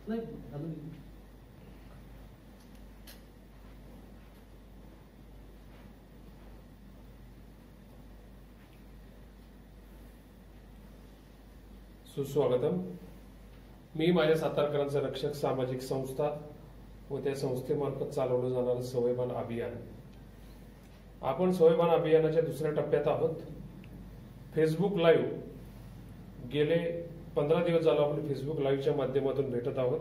नाही अजून सुस्वागतम. मी माझ्या सातारकरांचा रक्षक सामाजिक संस्था व त्या संस्थेमार्फत चालवलं जाणारं सवयबान अभियान. आपण सवयबान अभियानाच्या दुसऱ्या टप्प्यात आहोत. फेसबुक लाईव्ह गेले 15 दिवस झालं आपण फेसबुक लाईव्हच्या माध्यमातून भेटत आहोत.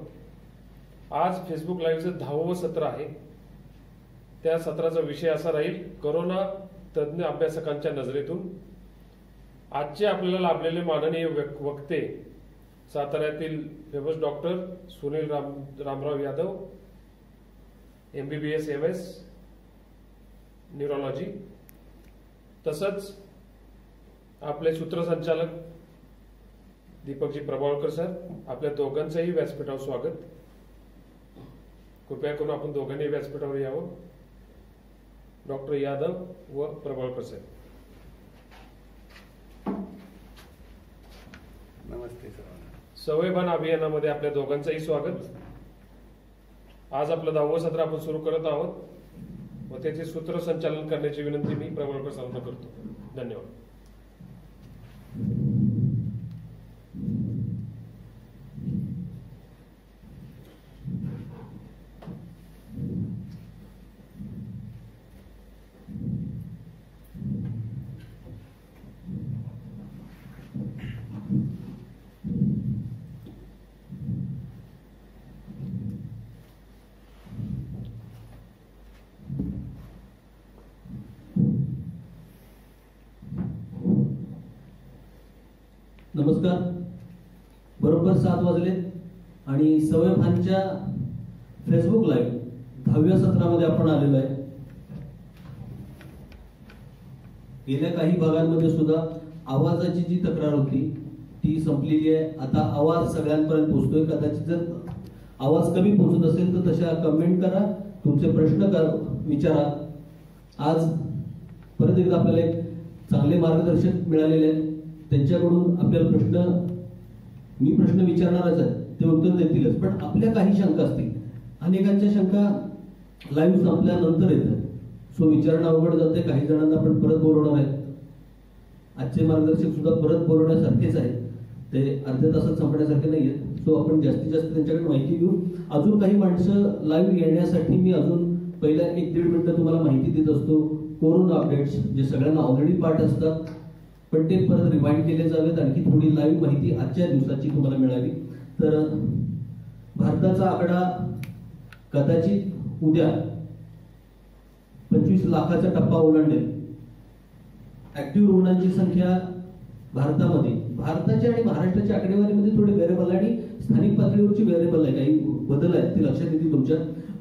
आज फेसबुक लाईव्हचं 10वं सत्र आहे. त्या सत्राचा विषय असा राहील कोरोना तज्ज्ञ अभ्यासकांच्या नजरेतून. आजचे आपल्याला लाभलेले माननीय वक्ते साताऱ्यातील famous doctor Sunil Ramrao Yadav, MBBS MS neurology, तसंच आपले सूत्रसंचालक दीपकजी प्रभावळकर सर. आपल्या दोघांचंही व्यासपीठावर स्वागत. कृपया करून आपण दोघांनी व्यासपीठावर यावं. डॉक्टर यादव व प्रभावळकर सर. नमस्ते सर. सवयबान अभियानामध्ये आपल्या दोघांचंही स्वागत. आज आपलं 10वं सत्र आपण सुरू करत आहोत व त्याचे सूत्रसंचालन करण्याची विनंती मी प्रभावळकर सरांना करतो. धन्यवाद. नमस्कार. बरोबर 7 वाजले आणि सवयबानच्या फेसबुक लाईव्ह 10व्या सत्रामध्ये आपण आलेलो आहे. गेल्या काही भागांमध्ये सुद्धा आवाजाची जी तक्रार होती ती संपलेली आहे. आता आवाज सगळ्यांपर्यंत पोहोचतोय. कदाचित जर आवाज कमी पोहोचत असेल तर तशा कमेंट करा, तुमचे प्रश्न विचारा. आज परत एकदा आपल्याला एक चांगले मार्गदर्शक मिळालेले आहेत. त्यांच्याकडून आपल्याला मी प्रश्न विचारणारच आहे, ते उत्तर देतीलच. पण आपल्या काही शंका असतील. अनेकांच्या शंका लाईव्ह संपल्यानंतर येतात, सो विचारणं अवघड जाते. काही जणांना आपण परत बोलवणार आहेत. आजचे मार्गदर्शक सुद्धा परत बोलवण्यासारखेच आहेत, ते अर्ध्या तासात संपण्यासारखे नाही आहेत. सो आपण जास्तीत जास्त त्यांच्याकडे माहिती घेऊ. अजून काही माणसं लाईव्ह येण्यासाठी मी अजून पहिल्या 1-1.5 मिनिटं तुम्हाला माहिती देत असतो. कोरोना अपडेट्स जे सगळ्यांना ऑलरेडी पाठ असतात, पण ते परत रिमाइंड केले जावेत. आणखी थोडी लाईव्ह माहिती आजच्या दिवसाची तुम्हाला मिळावी. तर भारताचा आकडा कदाचित उद्या 25 लाखाचा टप्पा ओलांडेल. ऍक्टिव्ह रुग्णांची संख्या भारताच्या आणि महाराष्ट्राच्या आकडेवारीमध्ये थोडे व्हेरिएबल आणि स्थानिक पातळीवरची व्हेरिएबल आहे, काही बदल आहेत, ते लक्षात येतील तुमच्या.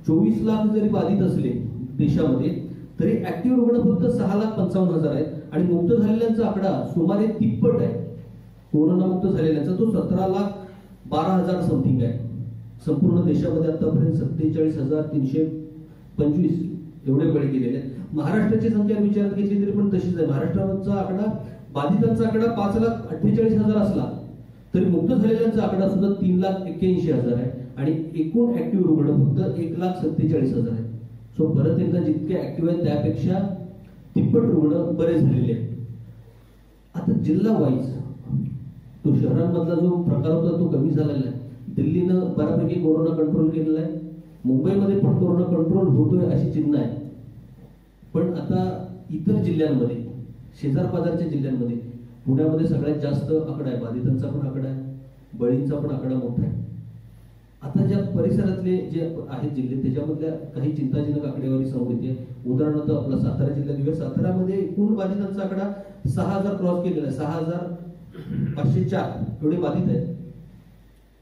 24 लाख जरी बाधित असले देशामध्ये तरी ऍक्टिव्ह रुग्ण फक्त 6,55,000 आहेत आणि मुक्त झालेल्यांचा आकडा सुमारे 33 आहे. कोरोना मुक्त झालेल्यांचा तो 17,12,000 समथिंग आहे. संपूर्ण देशामध्ये आतापर्यंत 47,325 एवढे बळी गेलेले आहेत. महाराष्ट्राची संख्या विचारात घेतली तरी पण तशीच आहे. महाराष्ट्राचा आकडा, बाधितांचा आकडा 5,48,000 असला तरी मुक्त झालेल्यांचा आकडा सुद्धा 3,81,000 आहे आणि एकूण ऍक्टिव्ह रुग्ण फक्त 1,47,000 आहे. सो परत एकदा जितके ऍक्टिव्ह आहेत त्यापेक्षा 33 रुग्ण बरे झालेले आहेत. आता जिल्हा वाईज तो शहरांमधला जो प्रकार होता तो कमी झालेला आहे. दिल्लीनं बऱ्यापैकी कोरोना कंट्रोल केलेला आहे. मुंबईमध्ये पण कोरोना कंट्रोल होतोय अशी चिन्ह आहे. पण आता इतर जिल्ह्यांमध्ये, शेजारपाजारच्या जिल्ह्यांमध्ये, पुण्यामध्ये सगळ्यात जास्त आकडा आहे. बाधितांचा पण आकडा आहे, बळींचा पण आकडा मोठा आहे. आता ज्या परिसरातले जे आहेत जिल्हे त्याच्यामधल्या काही चिंताजनक आकडेवारी समोर येते. उदाहरणार्थ आपला सातारा जिल्हा घेऊया. साताऱ्यामध्ये एकूण बाधितांचा आकडा 6,000 क्रॉस केलेला आहे. 6,504 एवढे बाधित आहेत.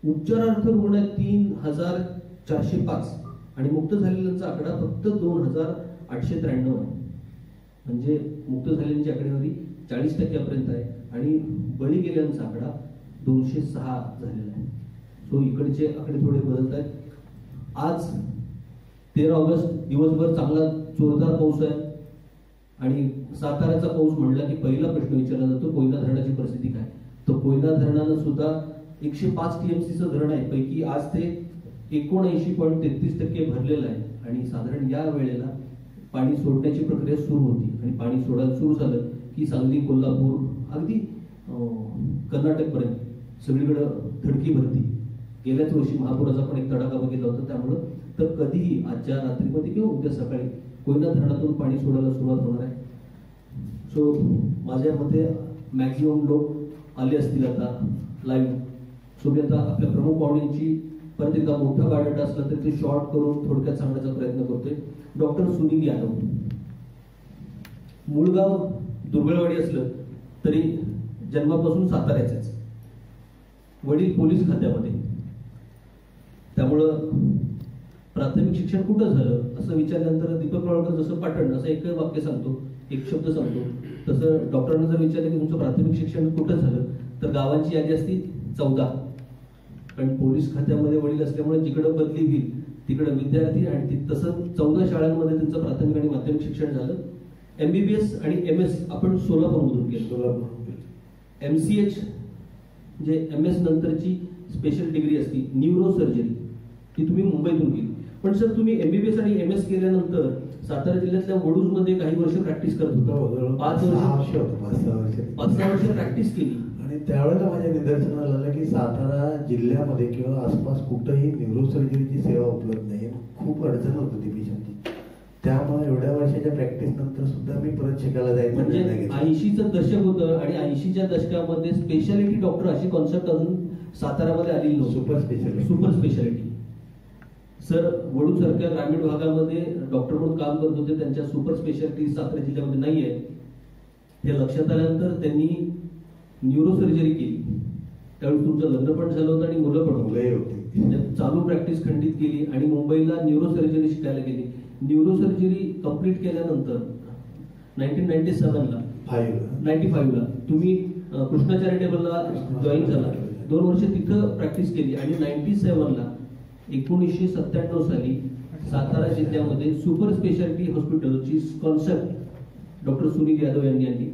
उपचारार्थ रुग्ण 3,405 आणि मुक्त झालेल्यांचा आकडा फक्त 2,893 आहे. म्हणजे मुक्त झालेल्यांची आकडेवारी 40% आहे आणि बळी गेल्यांचा आकडा 206 झालेला आहे. तो इकडचे आकडे थोडे बदलत आहेत. आज 13 ऑगस्ट दिवसभर चांगला जोरदार पाऊस आहे आणि साताऱ्याचा पाऊस म्हणला की पहिला प्रश्न विचारला जातो कोयना धरणाची परिस्थिती काय. तर कोयना धरणानं सुद्धा 105 TMCचं धरण आहे, पैकी आज ते 79.33% भरलेलं आहे आणि साधारण या वेळेला पाणी सोडण्याची प्रक्रिया सुरू होती आणि पाणी सोडायला सुरू झालं की सांगली, कोल्हापूर, अगदी कर्नाटकपर्यंत सगळीकडे थडकी भरती. गेल्याच वर्षी महापुराचा पण एक तडाखा बघितला होता. त्यामुळं तर कधीही आजच्या रात्रीमध्ये किंवा उद्या सकाळी कोयना धरणातून पाणी सोडायला सुरुवात होणार आहे. सो माझ्या मते मॅक्झिमम लोक आले असतील आता लाईव्ह. सो मी आता आपल्या प्रमुख पाहुण्यांची परत एकदा मोठा बायोडाटा असला तरी ते शॉर्ट करून थोडक्यात सांगण्याचा प्रयत्न करतोय. डॉक्टर सुनील यादव, मूळ गाव दुर्गळवाडी असलं तरी जन्मापासून साताऱ्याचेच. वडील पोलीस खात्यामध्ये, त्यामुळं प्राथमिक शिक्षण कुठं झालं असं विचारल्यानंतर दीपक रावळकर जसं पाटण असं एक वाक्य सांगतो, एक शब्द सांगतो, तसं डॉक्टरांना जर विचारलं की तुमचं प्राथमिक शिक्षण कुठं झालं तर गावांची यादी असती 14. पण पोलीस खात्यामध्ये वडील असल्यामुळे जिकडं बदली होईल तिकडं विद्यार्थी आणि तसं 14 शाळांमध्ये त्यांचं प्राथमिक आणि माध्यमिक शिक्षण झालं. MBBS आणि MS आपण सोलापूरमधून केलं. MCH म्हणजे MS नंतरची स्पेशल डिग्री असती न्यूरो सर्जरी, ती तुम्ही मुंबईतून केली. पण सर तुम्ही MBBS आणि MS केल्यानंतर सातारा जिल्ह्यातल्या वडूजमध्ये काही वर्ष प्रॅक्टिस करत होता. 5-6 वर्ष प्रॅक्टिस केली. आणि त्यावेळेला माझ्या निदर्शनाला आलं की सातारा जिल्ह्यामध्ये किंवा आसपास कुठंही न्यूरोसर्जरीची सेवा उपलब्ध नाही. खूप अडचण होत होती पेशंटची. त्यामुळे एवढ्या वर्षाच्या प्रॅक्टिस नंतर सुद्धा मी परत शिकायला जायचं. म्हणजे 80चं दशक होतं आणि 80च्या दशकामध्ये स्पेशालिटी डॉक्टर अशी कॉन्सेप्ट अजून सातारामध्ये आलेली नव्हती. Super speciality. सर वडूज सारख्या ग्रामीण भागामध्ये डॉक्टर म्हणून काम करत होते, त्यांच्या सुपर स्पेशालिटी सातारा जिल्ह्यामध्ये नाहीये. हे लक्षात आल्यानंतर त्यांनी न्यूरो सर्जरी केली. त्यावेळी तुमचं लग्न पण झालं होतं आणि मुलं पण होती. चालू प्रॅक्टिस खंडित केली आणि मुंबईला न्यूरो सर्जरी शिकायला गेली. न्यूरो सर्जरी कंप्लीट केल्यानंतर 1995ला तुम्ही कृष्णा चॅरिटेबलला जॉईन झाला. 2 वर्ष तिथं प्रॅक्टिस केली आणि 1997 साली सातारा जिल्ह्यामध्ये सुपर स्पेशालिटी हॉस्पिटलची कॉन्सेप्ट डॉक्टर सुनील यादव यांनी आणली.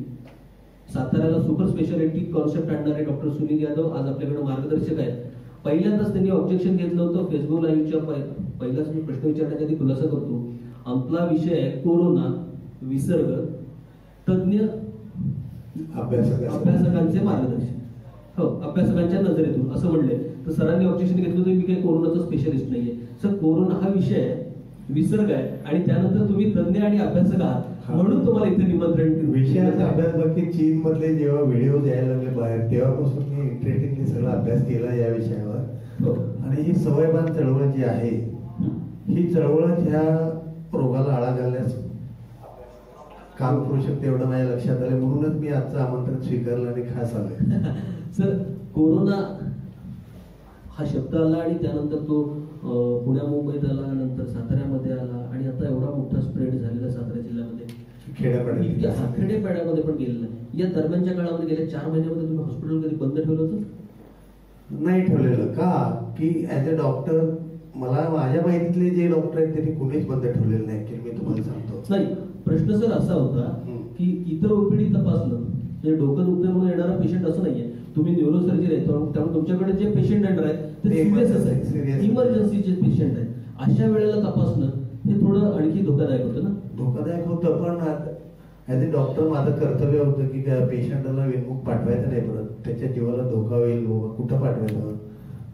साताऱ्याला सुपर स्पेशालिटी कॉन्सेप्ट आणणारे डॉक्टर सुनील यादव आज आपल्याकडे मार्गदर्शक आहेत. पहिल्यांदाच त्यांनी ऑब्जेक्शन घेतलं होतं फेसबुक लाईव्हच्या पहिलाच मी प्रश्न विचारण्याच्या आधी खुलासा करतो. आपला विषय आहे कोरोना विसर्ग, तज्ञ अभ्यासकांचे मार्गदर्शन. हो, अभ्यासकांच्या नजरेतून असं म्हणले तर सरांनी ऑब्जेक्शन घेतलं होतं मी काही कोरोनाचा स्पेशलिस्ट नाहीये. सर कोरोना हा विषय आहे, विसर्ग आहे आणि त्यानंतर तुम्ही तज्ञ आणि अभ्यासक आहात म्हणून तुम्हाला इथे निमंत्रण. विषयाचा अभ्यास बाकी चीन मधले जेव्हा व्हिडिओ यायला लागले बाहेर तेव्हापासून मी इंटरेस्टिंगली सगळा अभ्यास केला या विषयावर. आणि ही सवयबान चळवळ जी आहे ही चळवळ ह्या रोगाला आळा घालण्यास काम करू शकते एवढं माझ्या लक्षात आलं. म्हणूनच मी आजचं आमंत्रण स्वीकारलं आणि खास आलोय. सर कोरोना हा शब्द आला आणि त्यानंतर तो पुण्या मुंबईत आला, नंतर साताऱ्यामध्ये आला आणि आता एवढा मोठा स्प्रेड झालेला सातारा जिल्ह्यामध्ये खेडेपाड्यामध्ये पण गेलेला. या दरम्यानच्या काळामध्ये गेल्या 4 महिन्यामध्ये तुम्ही हॉस्पिटल कधी बंद ठेवलं होतं? नाही ठेवलेलं. का की ऍज अ डॉक्टर मला माझ्या माहितीतले जे डॉक्टर आहेत त्यांनी कुणीच बंद ठेवलेलं नाही की मी तुम्हाला सांगतो. नाही, प्रश्न सर असा होता की इतर ओपीडी तपासलं म्हणजे डोकं दुखतंय म्हणून येणारा पेशंट असं नाहीये. तुम्ही न्यूरो सर्जरी आहे त्यामुळे तुमच्याकडे जे पेशंट येणार आहेत ते सिरियसच आहे, इमर्जन्सीचे पेशंट आहेत. अशा वेळेला तपासणं हे थोडं आणखी धोकादायक होतं ना? धोकादायक होतं, पण ऍज अ डॉक्टर माझं कर्तव्य होतं की पेशंटला विनमुख पाठवायचं नाही, परत त्याच्या जीवाला धोका होईल, कुठं पाठवायचं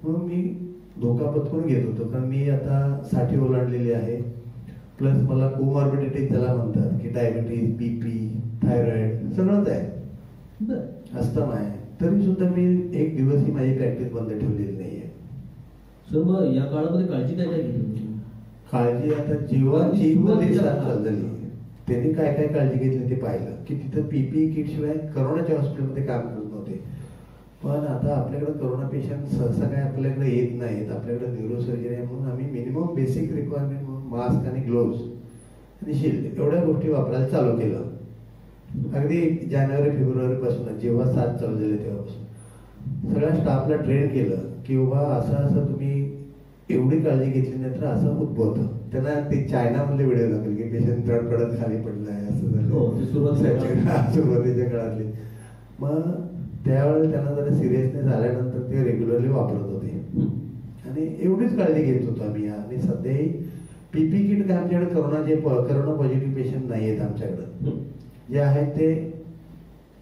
म्हणून मी धोका पत्करून घेत होतो. कारण मी आता 60 ओलांडलेली आहे. प्लस मला कोमॉर्बिडिटी त्याला म्हणतात की डायबिटीज, BP, थायरॉइड सगळंच आहे, अस्थमा आहे. तरी सुद्धा मी एक दिवसही माझी प्रॅक्टिस बंद ठेवलेली नाहीये. सर मग या काळामध्ये काळजी काय घेतली? काळजी आता जीवाची चाललेली त्यांनी काय काय काळजी घेतली ते पाहिलं की तिथं PPE किट शिवाय करोनाच्या हॉस्पिटलमध्ये काम करत नव्हते. पण आता आपल्याकडे करोना पेशंट सहसा काय आपल्याकडे येत नाहीत. आपल्याकडे न्यूरो सर्जरी आहे म्हणून आम्ही मिनिमम बेसिक रिक्वायरमेंट म्हणून मास्क आणि ग्लोव्स आणि शिल्ड एवढ्या गोष्टी वापरायला चालू केलं. अगदी जानेवारी-फेब्रुवारी पासून जेव्हा 7 चालू झाले तेव्हापासून सगळ्या स्टाफला ट्रेन केलं की बाबा असं तुम्ही एवढी काळजी घेतली नाही तर असं उद्भवतं. त्यांना ते चायनामधले व्हिडिओ दाखवले की पेशंट तडफडत खाली पडलाय असं झालं सुरुवातीच्या काळातले. मग त्यावेळेस त्यांना जरा सिरियसनेस आल्यानंतर ते रेग्युलरली वापरत होते आणि एवढीच काळजी घेत होतो आम्ही. आणि सध्याही पीपी किट काय आमच्याकडे करोना पॉझिटिव्ह पेशंट नाही आहेत आमच्याकडे, जे आहेत ते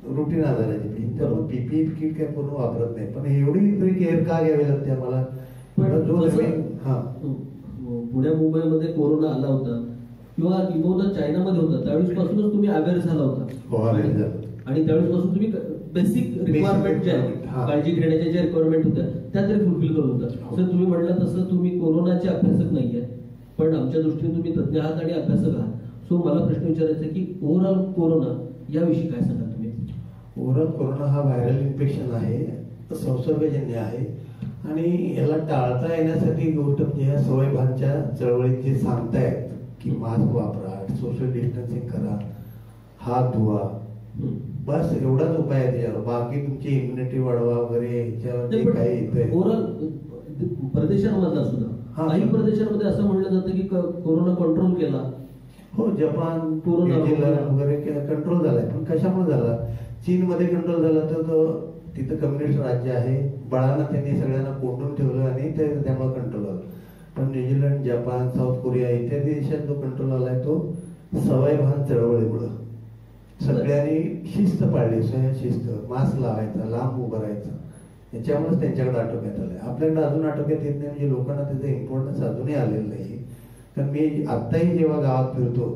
रुटीन आजाराचे पेशंट, त्यामुळे पीपी किट काय पूर्ण वापरत नाही. पण एवढी तरी केअर का घ्यावी लागते आम्हाला? पुण्या मुंबईमध्ये कोरोना आला होता किंवा किंवा चायनामध्ये होता, त्यावेळेस पासूनच तुम्ही अवेअर झाला होता आणि त्यावेळेस पासून तुम्ही बेसिक रिक्वायरमेंट ज्या काळजी घेण्याच्या ज्या रिक्वायरमेंट होत्या त्या तरी फुलफिल करत होता. सर तुम्ही म्हटलं तसं तुम्ही कोरोनाचे अभ्यासक नाहीये, पण आमच्या दृष्टीने तुम्ही तज्ञ आहात आणि अभ्यासक आहात. सो मला प्रश्न विचारायचा की ओव्हरऑल कोरोना याविषयी काय सांगाल तुम्ही? ओव्हरऑल कोरोना हा व्हायरल इन्फेक्शन आहे, संसर्गजन्य आहे आणि याला टाळता येण्यासाठी गोष्ट म्हणजे या सवयभानच्या चळवळीत जे सांगतायत की मास्क वापरा, सोशल डिस्टन्सिंग करा, हात धुवा, बस एवढाच उपाय आहे त्याच्यावर. बाकी तुमची इम्युनिटी वाढवा वगैरे ह्याच्यावर काही ओव्हरऑल प्रदेशांमधला सुद्धा काही प्रदेशांमध्ये असं म्हणलं जातं की कोरोना कंट्रोल केला. हो, जपान, न्यूझीलंड वगैरे कंट्रोल झालाय. पण कशामुळे झाला? चीनमध्ये कंट्रोल झाला तर तिथं कम्युनिस्ट राज्य आहे, बळानं त्यांनी सगळ्यांना कोंडून ठेवलं आणि त्यामुळे कंट्रोल आला. पण न्यूझीलंड, जपान, साऊथ कोरिया इत्यादी देशात जो कंट्रोल आलाय तो सवयभान चळवळीमुळं. सगळ्यांनी शिस्त पाळली, स्वयंशिस्त, मास्क लावायचा, लांब उभं राहायचं, याच्यामुळेच त्यांच्याकडे आटोक्यात आलंय. आपल्याकडे अजून आटोक्यात येत नाही, म्हणजे लोकांना त्याचं इम्पॉर्टन्स अजूनही आलेलं नाही. कारण मी आत्ताही जेव्हा गावात फिरतो,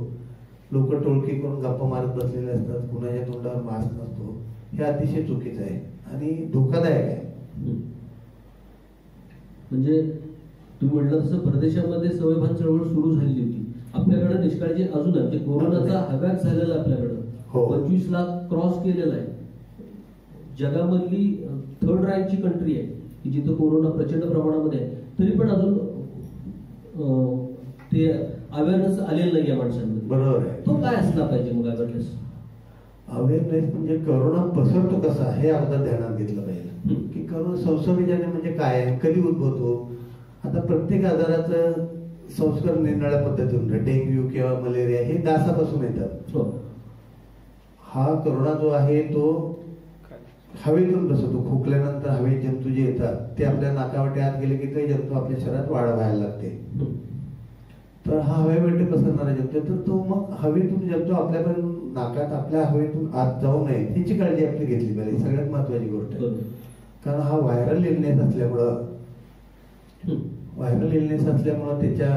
लोक टोळकी करून गप्पा मारत बसलेले असतात, कुणाच्या तोंडावर मास्क नसतो. हे अतिशय चुकीचं आहे आणि धोकादायक आहे. म्हणजे तुम्ही म्हटलं तसं परदेशामध्ये सवयभान चळवळ सुरू झालेली होती, आपल्याकडे निष्काळजी अजून आहे. कोरोनाचा हव्यास झालेला आपल्याकडं 25 लाख क्रॉस केलेला आहे. जगामधली 3rd रँकची कंट्री आहे की जिथं कोरोना प्रचंड प्रमाणामध्ये आहे, तरी पण अजून ते अवेअरनेस आलेलं नाही या माणसांमध्ये. बरोबर आहे. तो काय असला पाहिजे मग अवेअरनेस? अवेअरनेस म्हणजे करोना पसरतो कसा हे अगोदर ध्यानात घेतलं पाहिजे की करोना संसर्गजन्य म्हणजे काय आहे, कधी उद्भवतो. आता प्रत्येक आजाराचं संस्कार निरनिराळ्या पद्धतीने, डेंग्यू किंवा मलेरिया हे डासापासून येतात. हा करोना जो आहे तो हवेतून बसतो. खोकल्यानंतर हवेत जंतू जे येतात ते आपल्या नाकावाटे आत गेले की ते जंतू आपल्या शरीरात वाढ व्हायला लागते. तर हा हवेवाटे पसरणारा जंतू, तर तो मग हवेतून जंतू आपल्यापर्यंत नाकात आपल्या हवेतून आत जाऊ नये ह्याची काळजी आपली घेतली पाहिजे. सगळ्यात महत्वाची गोष्ट आहे. कारण हा व्हायरल इलनेस असल्यामुळं त्याच्या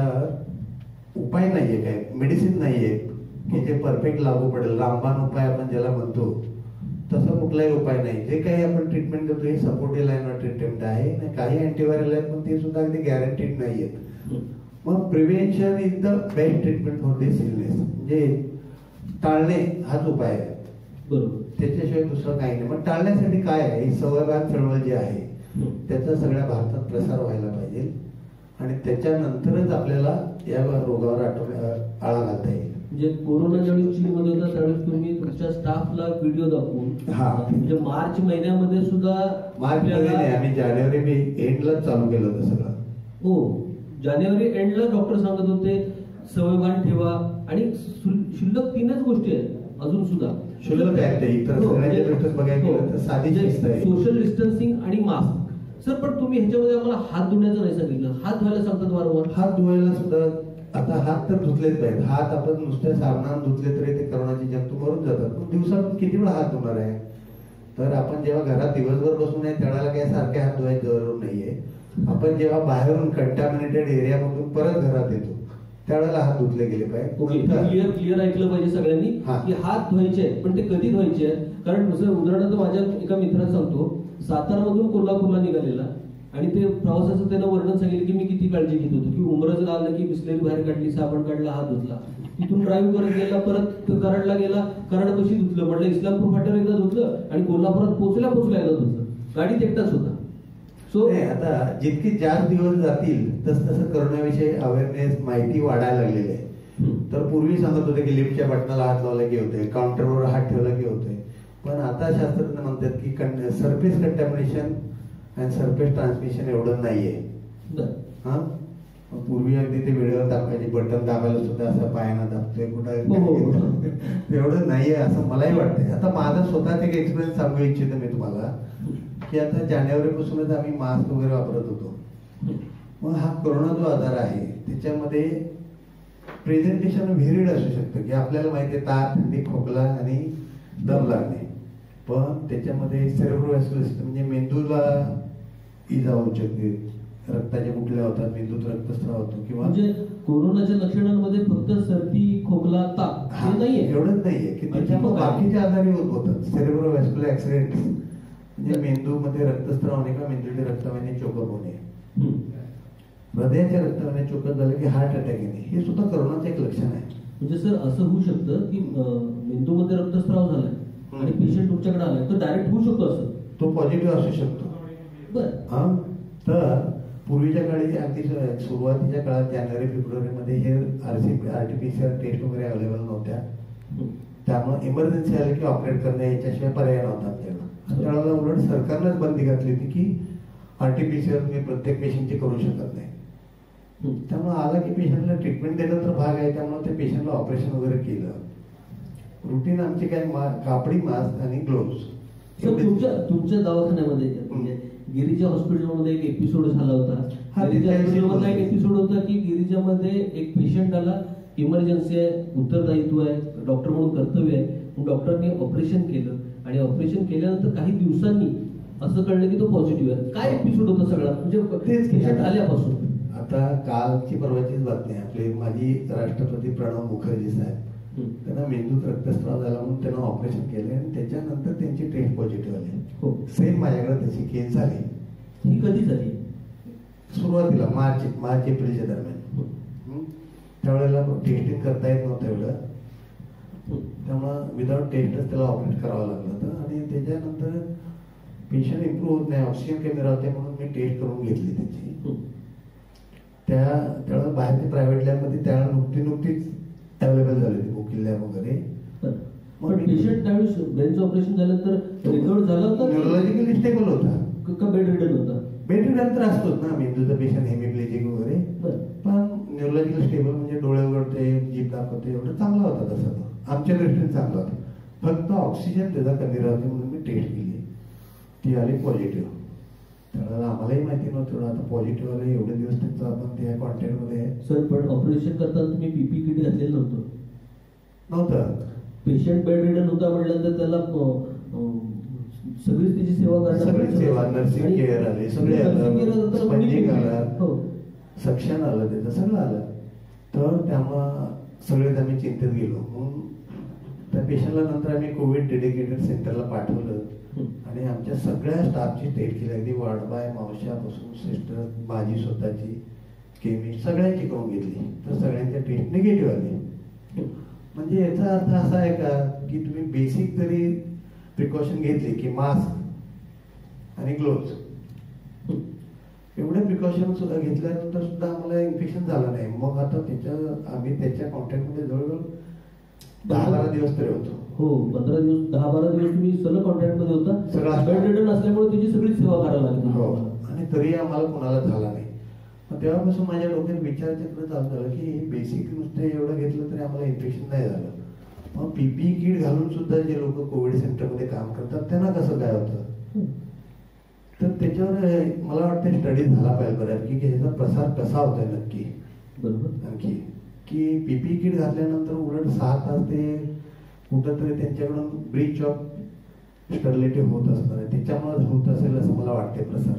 उपाय नाहीये, काय मेडिसिन नाहीये की जे परफेक्ट लागू पडेल. रामबाण उपाय आपण ज्याला म्हणतो तसा कुठलाही उपाय नाही. जे काही आपण ट्रीटमेंट देतो हे सपोर्टिव्ह लाईन ट्रीटमेंट आहे. काही अँटीव्हायरल आहेत पण ते सुद्धा अगदी गॅरंटीड नाहीयेत. मग prevention is the best treatment for this illness. म्हणजे टाळणे हाच उपाय आहे, बरोबर, त्याच्याशिवाय दुसरं काही नाही. मग टाळण्यासाठी काय आहे? ही सवयभान चळवळ जी आहे त्याचा सगळ्या भारतात प्रसार व्हायला पाहिजे आणि त्याच्यानंतरच आपल्याला या रोगावर आळा घालता येईल. म्हणजे कोरोना ज्यावेळी चीनमध्ये होता त्यावेळेस तुम्ही तुमच्या स्टाफला व्हिडिओ दाखवून म्हणजे मार्च महिन्यामध्ये सुद्धा आम्ही जानेवारी एंडला चालू केलं होतं सगळं. हो, जानेवारी एंडला डॉक्टर सांगत होते सवयभान ठेवा आणि शुल्लक 3च गोष्टी आहेत अजून सुद्धा. शुल्लक आहेत सोशल डिस्टन्सिंग आणि मास्क. सर पण तुम्ही ह्याच्यामध्ये आम्हाला हात धुण्याचं नाही सांगितलं. हात धुवायला सांगतात वारंवार. हात धुवायला सुद्धा आता हात तर धुतलेच पाहिजे. हात आपण नुसत्या साबणाने धुतले तरी ते करोनाचे जंतू मरून जातात. पण दिवसातून किती वेळा हात धुणार आहे? तर आपण जेव्हा घरात दिवसभर बसून आहे त्यावेळेला काही सारखे हात धुवायची जरूर नाहीये. आपण जेव्हा बाहेरून कंटॅमिनेटेड एरियामधून परत घरात येतो त्यावेळेला हात धुतले गेले पाहिजे. क्लिअर ऐकलं पाहिजे सगळ्यांनी की हात धुवायचे आहेत, पण ते कधी धुवायचे आहेत? कारण उदाहरणार्थ माझ्या एका मित्राला सांगतो, सातारामधून कोल्हापूरला निघालेला आणि ते प्रवासाचं त्यानं वर्णन सांगितलं की मी किती काळजी घेत होतो की उमरज आलं की बिस्लेरी बाहेर काढली, साबण काढला, हात धुतला, तिथून ड्राईव्ह करत गेला, परत कराडला गेला, कराडपाशी धुतलं, म्हटलं इस्लामपूर फाट्यावर एकदा धुतलं आणि कोल्हापुरात पोचल्या एकदा धुतलं. गाडीत एकटाच होता. सो आता जितके जास्त दिवस जातील तस तसं करोनाविषयी अवेअरनेस माहिती वाढायला लागलेली आहे. तर पूर्वी सांगत होते की लिफ्टच्या बटनाला हात लावला की होते, काउंटरवर हात ठेवला की होते. पण आता शास्त्रज्ञ म्हणतात की सरफेस कंटॅमिनेशन आणि सरफेस ट्रान्समिशन एवढं नाहीये. हा, पूर्वी अगदी ते वेळेवर दाखवायचे, बटन दाबायला सुद्धा असं पायानं दाबतोय हो, कुठं हो. एवढं नाहीये असं मलाही वाटतंय. आता माझा स्वतःच एक एक्सपिरियन्स सांगू इच्छितो मी तुम्हाला, की आता जानेवारीपासूनच आम्ही मास्क वगैरे वापरत होतो. मग हा कोरोना जो आजार आहे त्याच्यामध्ये प्रेझेंटेशन व्हेरिड असू शकतं, की आपल्याला माहिती आहे ताप, थंडी, खोकला आणि दम लागणे, पण त्याच्यामध्ये सेरेब्रोव्हास्क्युलर सिस्टम म्हणजे मेंदूला इजा होऊ शकते, रक्ताच्या गुठल्या होतात, मेंदूत रक्तस्राव होतो किंवा म्हणजे कोरोनाच्या लक्षणांमध्ये फक्त सर्दी, खोकला, ताप हे नाहीये. एवढंच नाहीये की त्याच्यामुळे बाकीचे आजारही उद्भवतात. सेरेब्रोव्हास्क्युलर ऍक्सिडेंट म्हणजे मेंदूमध्ये रक्तस्राव होणे किंवा मेंदूचे रक्तवाहिनी चोकअप होणे, हृदयाच्या रक्तवाहिन्या चोकअप झाले की हार्ट अटॅक येणे, हे सुद्धा कोरोनाचं एक लक्षण आहे. म्हणजे सर असं होऊ शकतं की मेंदूमध्ये रक्तस्राव झालाय आणि पेशंट तुमच्याकडे आलाय तर डायरेक्ट होऊ शकतो असं? तो पॉझिटिव्ह असू शकतो. बरं. तर पूर्वीच्या काळी अगदी सुरुवातीच्या काळात जानेवारी फेब्रुवारीमध्ये हे RT-PCR टेस्ट वगैरे अवेलेबल नव्हत्या, त्यामुळे इमर्जन्सी आली की ऑपरेट करणे याच्याशिवाय पर्याय नव्हता आमच्याकडे. त्यावेळेला उलट सरकारनंच बंदी घातली होती की RT-PCR तुम्ही प्रत्येक पेशंटची करू शकत नाही. त्यामुळे आला की पेशंटला ट्रीटमेंट देणं तर भाग आहे, त्यामुळे त्या पेशंटला ऑपरेशन वगैरे केलं. रुटीन आमचे काय कापडी मास्क आणि ग्लोव्स. तुमच्या दवाखान्यामध्ये म्हणजे गिरिजा हॉस्पिटलमध्ये एक एपिसोड झाला होता. गिरिजा हॉस्पिटलमधला एक एपिसोड होता की गिरिजामध्ये एक पेशंट आला, इमर्जन्सी आहे, उत्तरदायित्व आहे, डॉक्टर म्हणून कर्तव्य आहे, डॉक्टरने ऑपरेशन केलं आणि ऑपरेशन केल्यानंतर काही दिवसांनी असं कळलं की तो पॉझिटिव्ह आहे. काय एपिसोड होता सगळा म्हणजे तेच पेशंट आल्यापासून? आता कालची परवाचीच बातमी आहे, आपले माजी राष्ट्रपती प्रणव मुखर्जी साहेब, त्यांना मेंदूत रक्तस्राव झाला म्हणून त्यांना ऑपरेशन केले आणि त्याच्यानंतर त्यांची टेस्ट पॉझिटिव्ह आली. सेम माझ्याकडे तशी केस झाली. ही कधी झाली? सुरुवातीला मार्च एप्रिलच्या दरम्यान. त्यावेळेला टेस्टिंग करता येत नव्हतं एवढं, त्यामुळं विदाउट टेस्टच त्याला ऑपरेट करावं लागलं होतं आणि त्याच्यानंतर पेशंट इम्प्रूव्ह होत नाही, ऑक्सिजन कमी राहते म्हणून मी टेस्ट करून घेतली त्याची. त्यावेळेला बाहेरच्या प्रायव्हेट लॅबमध्ये त्यावेळेला नुकतीच अवेलेबल झाले होते, वकील लॅब वगैरे. पण पेशंट त्यावेळेस ब्रेनचं ऑपरेशन झालं तर रिकवर झाला होता, न्यूरोलॉजिकली स्टेबल होता का बेड रिडन होता? बेड रिडन तर असतोच ना, मेंदूचा पेशंट हेमिप्लेजिक वगैरे, पण न्यूरोलॉजिकल स्टेबल म्हणजे डोळे उघडते, जीभ दाखवते, एवढं चांगला होता. तसा तो आमच्या दृष्टीने चांगला होता, फक्त ऑक्सिजन त्याचा कमी राहते म्हणून मी टेस्ट केली, ती आली पॉझिटिव्ह. त्यावेळेला आम्हालाही माहिती नव्हतं आता पॉझिटिव्ह आलं, एवढे दिवस त्यांचं आपण त्या कॉन्टॅक्टमध्ये आहे. सर पण ऑपरेशन करताना तुम्ही पीपी किट घातलेलं नव्हतं. पेशंट बेड रिडन होता म्हटल्यानंतर त्याला सगळीच त्याची सेवा करणार, सगळी सेवा, नर्सिंग केअर आले, सगळे आलं, स्पंजिंग आलं, सक्शन आलं, त्याचं सगळं आलं. तर त्यामुळं सगळेच आम्ही चिंतेत गेलो. म्हणून त्या पेशंटला नंतर आम्ही कोविड डेडिकेटेड सेंटरला पाठवलं आणि आमच्या सगळ्या स्टाफची टेस्ट केली, अगदी वार्डबाय, मावशापासून सिस्टर, माझी स्वतःची, केमिस्ट, सगळ्यांची करून घेतली. तर सगळ्यांच्या टेस्ट निगेटिव्ह आली. म्हणजे याचा अर्थ असा आहे का की तुम्ही बेसिक जरी प्रिकॉशन घेतली की मास्क आणि ग्लोव्स, एवढे प्रिकॉशन सुद्धा घेतल्यानंतर सुद्धा आम्हाला इन्फेक्शन झालं नाही. मग आता आम्ही त्याच्या कॉन्टॅक्टमध्ये जवळजवळ 10-12 दिवस तरी होतो. हो, 15 दिवस, 10-12 दिवस तुम्ही सलग कॉन्टॅक्टमध्ये होता. सगळा बेड रिडन असल्यामुळे त्याची सगळी सेवा करायला लागली. हो, आणि तरी आम्हाला कोणाला झाला नाही. मग तेव्हापासून माझ्या डोक्यात विचारचक्र चालू झालं की हे बेसिक नुसतं एवढं घेतलं तरी आम्हाला इन्फेक्शन नाही झालं. मग पीपी किट घालून सुद्धा जे लोक कोविड सेंटरमध्ये काम करतात त्यांना कसं काय होतं, तर त्याच्यावर मला वाटतं स्टडी झाला पाहिजे बरं की ह्याचा प्रसार कसा होतोय नक्की. बरोबर. आणखी की पीपी किट घातल्यानंतर उलट 6 तास ते कुठंतरी त्यांच्याकडून ब्रीच ऑफ स्टर्लिटी होत असणार आहे, त्याच्यामुळे होत असेल असं मला वाटते प्रसार.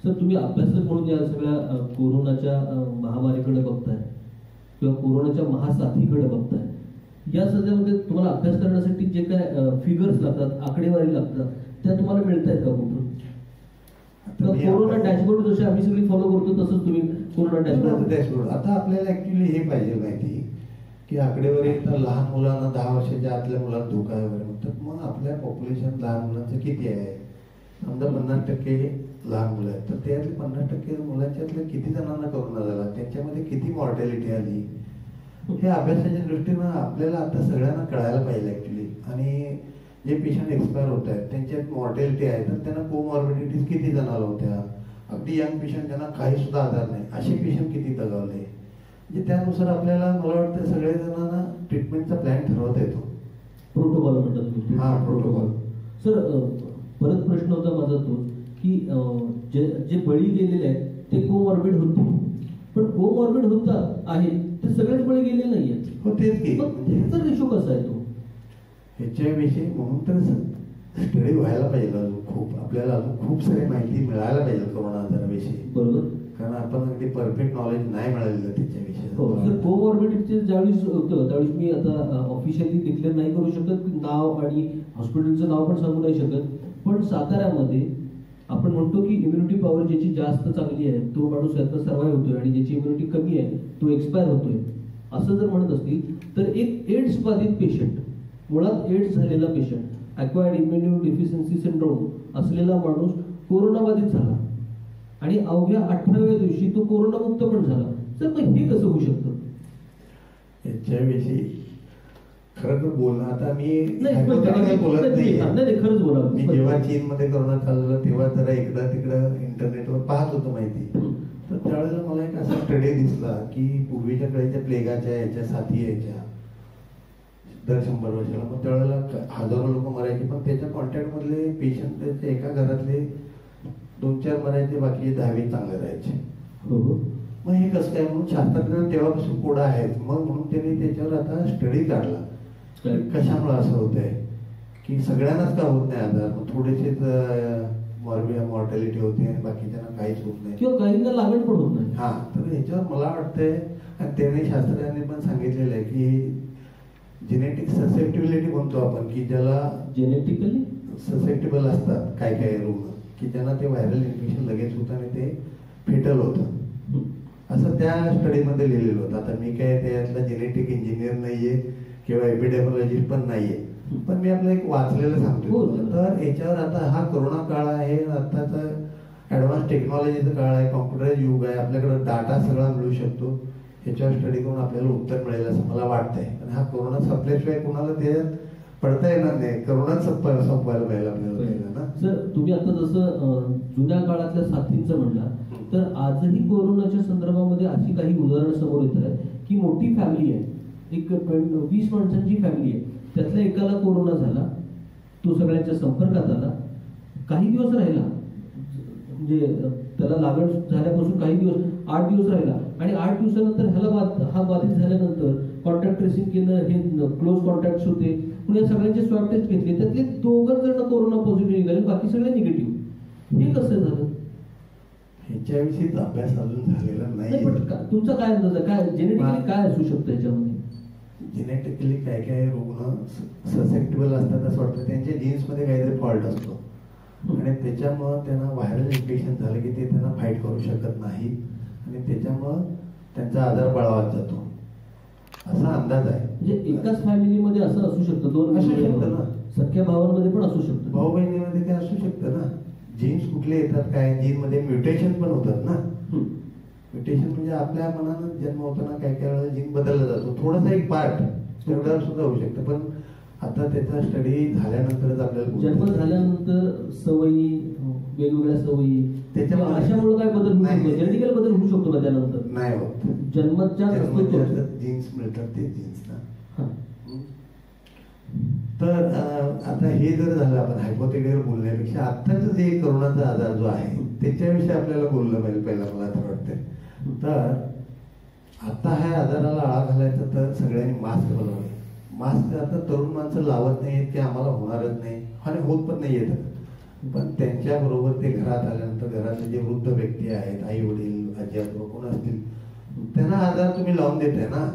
सर तुम्ही अभ्यासक म्हणून या सगळ्या कोरोनाच्या महामारीकडे बघताय किंवा कोरोनाच्या महासाथीकडे बघताय, या सध्यामध्ये तुम्हाला अभ्यास करण्यासाठी जे काय फिगर्स लागतात, आकडेवारी लागतात, त्या तुम्हाला मिळत आहेत का कुठून? कोरोना डॅशबोर्ड जसे आम्ही सगळी फॉलो करतो तसंच तुम्ही कोरोना डॅशबोर्ड. आता आपल्याला ऍक्च्युली हे पाहिजे माहिती की आकडेवारी तर लहान मुलांना 10 वर्षाच्या आतल्या मुलांना धोका आहे वगैरे म्हणतात. मग आपल्या पॉप्युलेशन लहान मुलांचं किती आहे? समजा 50% लहान मुलं आहेत, तर त्यातले 50% मुलांच्यातल्या किती जणांना कोरोना झाला, त्यांच्यामध्ये किती मॉर्टॅलिटी आली, हे अभ्यासाच्या दृष्टीनं आपल्याला आता सगळ्यांना कळायला पाहिजे ऍक्च्युली. आणि जे पेशंट एक्सपायर होत आहेत त्यांच्यात मॉर्टॅलिटी आहे तर त्यांना कोमॉर्बिडिटीज किती जणाला होत्या, अगदी यंग पेशंट ज्यांना काही सुद्धा आधार नाही असे पेशंट किती दगावले. म्हणजे त्यानुसार आपल्याला मला वाटतं सगळे जणांना ट्रीटमेंटचा प्लॅन ठरवता येतो. प्रोटोकॉल म्हणतात तुम्ही. हा, प्रोटोकॉल. सर परत प्रश्न होता माझा तो की जे बळी गेलेले आहेत ते कोमॉर्बिड होते, पण कोमॉर्बिड होता आहे ते सगळेच बळी गेलेले नाहीये. हो तेच की. मग ह्याचा रेशो कसा आहे तो? ह्याच्याविषयी म्हणून तर स्टडी व्हायला पाहिजे. खूप आपल्याला अजून खूप सारी माहिती मिळायला पाहिजे कोरोना आजाराविषयी. बरोबर. कारण आपण अगदी परफेक्ट नॉलेज नाही मिळालेलं त्याच्याविषयी. हो सर, कोमॉर्बिडिटीचे ज्यावेळेस होतं त्यावेळेस मी आता ऑफिशियली डिक्लेअर नाही करू शकत नाव आणि हॉस्पिटलचं नाव पण सांगू नाही शकत, पण साताऱ्यामध्ये आपण म्हणतो की इम्युनिटी पॉवर ज्याची जास्त चांगली आहे तो माणूस यातनं सर्व्हाइव्ह होतोय आणि ज्याची इम्युनिटी कमी आहे तो एक्सपायर होतोय असं जर म्हणत असतील तर एक एड्स बाधित पेशंट, मुळात एड्स झालेला patient, acquired immuno deficiency syndrome असलेला माणूस कोरोनाबाधित झाला आणि अवघ्या 18व्या दिवशी तो कोरोनामुक्त पण झाला. तर मग हे कसं होऊ शकतं? याच्याविषयी खरं तर बोलणं आता मी नाही बोलत नाही. खरंच बोला. मी जेव्हा चीनमध्ये कोरोना चाललं तेव्हा जरा इकडं तिकडं इंटरनेटवर पाहत होतो माहिती. तर त्यावेळेला मला एक असा स्टडी दिसला की पूर्वीच्या काळीच्या प्लेगाच्या याच्या साथी यायच्या दर 100 वर्षाला. मग त्यावेळेला हजारो लोक मरायचे, पण त्याच्या कॉन्टॅक्ट मधले पेशंट त्याच्या एका घरातले 2-4 मरायचे, बाकी 10 चांगले राहायचे. मग हे कसं काय म्हणून शास्त्रज्ञान तेव्हापासून पुढं आहेत. मग म्हणून त्यांनी त्याच्यावर आता स्टडी काढला कशामुळे असं होतंय की सगळ्यांनाच का होत नाही आजार. मग थोडेसेच मॉर्टॅलिटी होते आणि बाकीच्यांना काहीच होत नाही किंवा काहींना लागण पण होत नाही. हा, तर ह्याच्यावर मला वाटतंय आणि त्यांनी शास्त्रज्ञांनी पण सांगितलेलं आहे की जेनेटिक ससेप्टिबिलिटी म्हणतो आपण की ज्याला जेनेटिकली ससेप्टेबल असतात काय काय रुग्ण की ज्यांना ते व्हायरल इन्फेक्शन लगेच होतं आणि ते फेटल होतं असं त्या स्टडीमध्ये लिहिलेलं होतं. आता मी काय त्यातला जेनेटिक इंजिनियर नाहीये किंवा एपिडेमॉलॉजिस्ट पण नाहीये, पण मी आपलं एक वाचलेलं सांगतो. तर याच्यावर आता हा कोरोना काळ आहे, आताचा ऍडव्हान्स टेक्नॉलॉजीचा काळ आहे, कॉम्प्युटराइज युग आहे, आपल्याकडे डाटा सगळा मिळू शकतो. ह्याच्यावर स्टडी करून आपल्याला उत्तर मिळेल असं मला वाटतंय. आणि हा कोरोना संपल्याशिवाय कोणाला ते पडता येणार नाही. कोरोना संपवायला पाहिजे आपल्याला ना. सर तुम्ही आता जसं जुन्या काळातल्या साथींचं म्हणला तर आजही कोरोनाच्या संदर्भामध्ये अशी काही उदाहरणं समोर येत आहेत की मोठी फॅमिली आहे, एक 20 माणसांची फॅमिली आहे, त्यातल्या एकाला कोरोना झाला, तो सगळ्यांच्या संपर्कात आला, काही दिवस राहिला, म्हणजे त्याला लागण झाल्यापासून काही दिवस 8 दिवस राहिला आणि 8 दिवसानंतर हा बाधित झाल्यानंतर कॉन्टॅक्ट ट्रेसिंग केलं, हे क्लोज कॉन्टॅक्ट होते, पुन्हा सगळ्यांचे स्वॅब टेस्ट घेतले, त्यातले 2 जण कोरोना पॉझिटिव्ह निघाले, बाकी सगळे निगेटिव्ह. हे कसं झालं? ह्याच्याविषयीच अभ्यास अजून झालेला नाही. पण तुमचा काय अंदाज आहे, काय जेनेटिकली काय असू शकतं याच्यामध्ये? जेनेटिकली काय काय रुग्ण ससेप्टेबल असतात असं वाटतं, त्यांच्या जीन्स मध्ये काहीतरी फॉल्ट असतो आणि त्याच्यामुळं त्यांना व्हायरल इन्फेक्शन झालं की ते त्यांना फाईट करू शकत नाही आणि त्याच्यामुळं त्यांचा आजार बळावत जातो असा अंदाज आहे. म्हणजे एकाच फॅमिलीमध्ये असं असू शकतं, 2 असू शकतं ना, सख्या भावांमध्ये पण असू शकतं, भाऊ बहिणीमध्ये ते असू शकतं ना. जीन्स कुठले येतात, काय जीन मध्ये म्युटेशन पण होतात ना. म्युटेशन म्हणजे आपल्या मनानं जन्म होताना काय काय वेळेला जीन बदलला जातो, थोडासा एक पार्ट तेवढ्यावर सुद्धा होऊ शकतं. पण आता त्याचा स्टडी झाल्यानंतरच आपल्याला जन्म झाल्यानंतर सवयी, वेगवेगळ्या सवयी, त्याच्यामुळे अशामुळे काय बदल होऊ शकतो, जेनेटिकल बदल होऊ शकतो का त्यानंतर? नाही होत. जन्माच्या जीन्स मिळतात ते जीन्स ना. तर आता हे जर झालं, आपण हायपोथेटिकल बोलण्यापेक्षा आत्ताच जे कोरोनाचा आजार जो आहे त्याच्याविषयी आपल्याला बोललं पाहिजे पहिला, मला तर वाटतंय. तर आता ह्या आजाराला आळा घालायचा तर सगळ्यांनी मास्क बनवणे. मास्क आता तरुण माणसं लावत नाहीत की आम्हाला होणारच नाही आणि होत पण नाही येत, पण त्यांच्याबरोबर ते घरात आल्यानंतर घरातले जे वृद्ध व्यक्ती आहेत, आई वडील, आजी आजोबा कोण असतील, त्यांना आजार तुम्ही लावून देताय ना.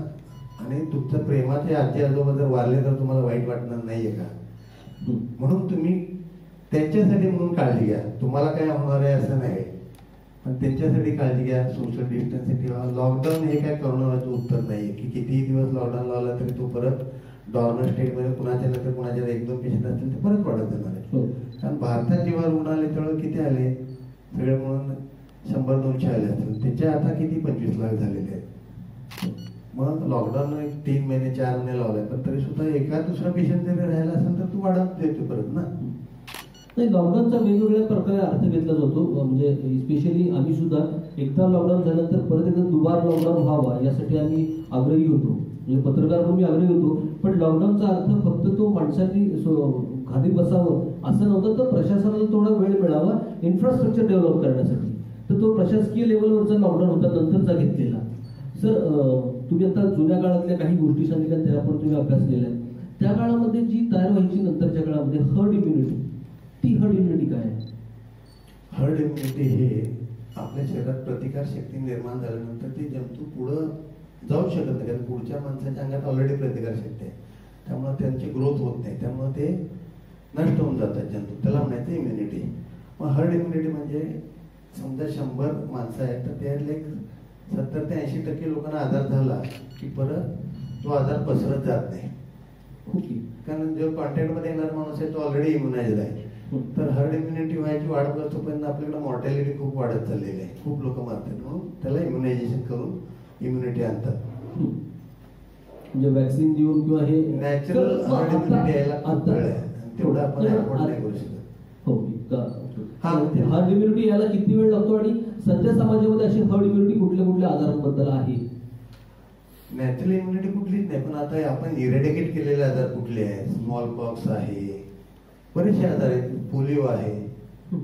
आणि तुमच्या प्रेमाचे आजी आजोबा जर वारले तर तुम्हाला वाईट वाटणार नाहीये का? म्हणून तुम्ही त्यांच्यासाठी म्हणून काळजी घ्या. तुम्हाला काय होणार आहे असं नाही, पण त्यांच्यासाठी काळजी घ्या. सोशल डिस्टन्सिंग ठेवा. लॉकडाऊन हे काय कोरोनाचं उत्तर नाहीये की कितीही दिवस लॉकडाऊन लावला तरी तो परत डॉर्मंट स्टेटमध्ये कुणाच्या नंतर कुणाच्या 1-2 पेशंट असतील ते परत वाढत जाणार आहे. कारण भारतात जेव्हा रुग्ण आले तेव्हा किती आले, सगळे म्हणून 100-200 आले असतील, त्याच्या आता किती 25 लाख झालेले आहेत. मग लॉकडाऊन 3 महिने 4 महिने लावलाय, पण तरी सुद्धा एका दुसरा पेशंट जरी राहिला असेल तर तू वाढत देतो परत ना. नाही, लॉकडाऊनचा वेगवेगळ्या प्रकारे अर्थ घेतला जातो. म्हणजे स्पेशली आम्ही सुद्धा एकदा लॉकडाऊन झाल्यानंतर परत एकदा दुबार लॉकडाऊन व्हावा यासाठी आम्ही आग्रही होतो, म्हणजे पत्रकार म्हणून मी आग्रही होतो. पण लॉकडाऊनचा अर्थ फक्त तो माणसांनी घरी बसावं असं नव्हतं, तर प्रशासनाला थोडा वेळ मिळावा इन्फ्रास्ट्रक्चर डेव्हलप करण्यासाठी. तर तो प्रशासकीय लेवलवरचा लॉकडाऊन होता नंतरचा घेतलेला. सर, तुम्ही आता जुन्या काळातल्या काही गोष्टी सांगितल्या त्यावर तुम्ही अभ्यासलेल्या आहेत. त्या काळामध्ये जी तयार व्हायची नंतरच्या काळामध्ये हर्ड इम्युनिटी, ती हर्ड इम्युनिटी काय आहे? हर्ड इम्युनिटी हे आपल्या शरीरात प्रतिकार शक्ती निर्माण झाल्यानंतर ते जंतू पुढं जाऊ शकत नाही, कारण पुढच्या माणसाच्या अंगात ऑलरेडी प्रतिकार शक्ती आहे, त्यामुळे त्यांची ग्रोथ होत नाही, त्यामुळे ते नष्ट होऊन जातात जंतू. त्याला म्हणायचं इम्युनिटी. मग हर्ड इम्युनिटी म्हणजे समजा 100 माणसं आहेत तर त्यातले 70 ते 80% लोकांना आजार झाला की परत तो आजार पसरत जात नाही. कारण जो कॉन्टॅक्टमध्ये येणारा माणूस आहे तो ऑलरेडी इम्युनाइज्ड आहे. तर हर्ड इम्युनिटी व्हायची वाढ करतोपर्यंत आपल्याकडे मॉर्टॅलिटी खूप वाढत चाललेली आहे, खूप लोक मारतात, म्हणून त्याला इम्युनायझेशन करून इम्युनिटी आणतात. म्हणजे वॅक्सिन देऊन किंवा हे नॅचरल हर्ड इम्युनिटी यायला खूप वेळ आहे, तेवढं आपण अफोर्ड नाही करू शकत. हो, हर्ड इम्युनिटी यायला किती वेळ लागतो आणि सध्या समाजामध्ये अशी हर्ड इम्युनिटी कुठल्या कुठल्या आजारांबद्दल आहे? नॅचरल इम्युनिटी कुठलीच नाही, पण आता आपण इरेडिकेट केलेले आजार कुठले आहेत? स्मॉल पॉक्स आहे, बरेचसे आजार आहेत, पोलिओ आहे,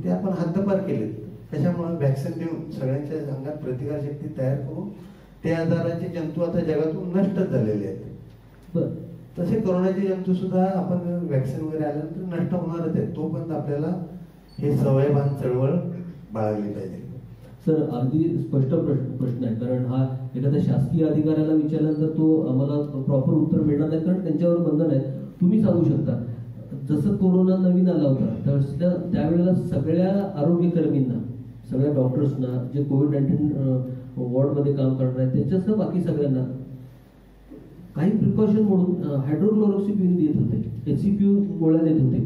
ते आपण हद्दपार केले. त्याच्यामुळे व्हॅक्सिन देऊन सगळ्यांच्या अंगात प्रतिकार शक्ती तयार करून त्या आजाराचे जंतू आता जगातून नष्टच झालेले आहेत. तसे कोरोनाचे जंतू सुद्धा आपण व्हॅक्सिन वगैरे आल्यानंतर नष्ट होणारच आहेत. तोपर्यंत आपल्याला हे सवयभान चळवळ बाळगली पाहिजे. सर, अगदी स्पष्ट प्रश्न आहे, कारण हा एखाद्या शासकीय अधिकाऱ्याला विचारल्यानंतर तो आम्हाला प्रॉपर उत्तर मिळणार नाही, कारण त्यांच्यावर बंधन आहे. तुम्ही सांगू शकता, जसं कोरोना नवीन आला होता त्यावेळेला सगळ्या आरोग्यकर्मींना, सगळ्या डॉक्टर्सना, जे कोविड-19 वॉर्डमध्ये काम करणार आहेत त्यांच्यासह बाकी सगळ्यांना काही प्रिकॉशन म्हणून हायड्रोक्लोरोक्सिन देत होते, HCQ गोळ्या देत होते.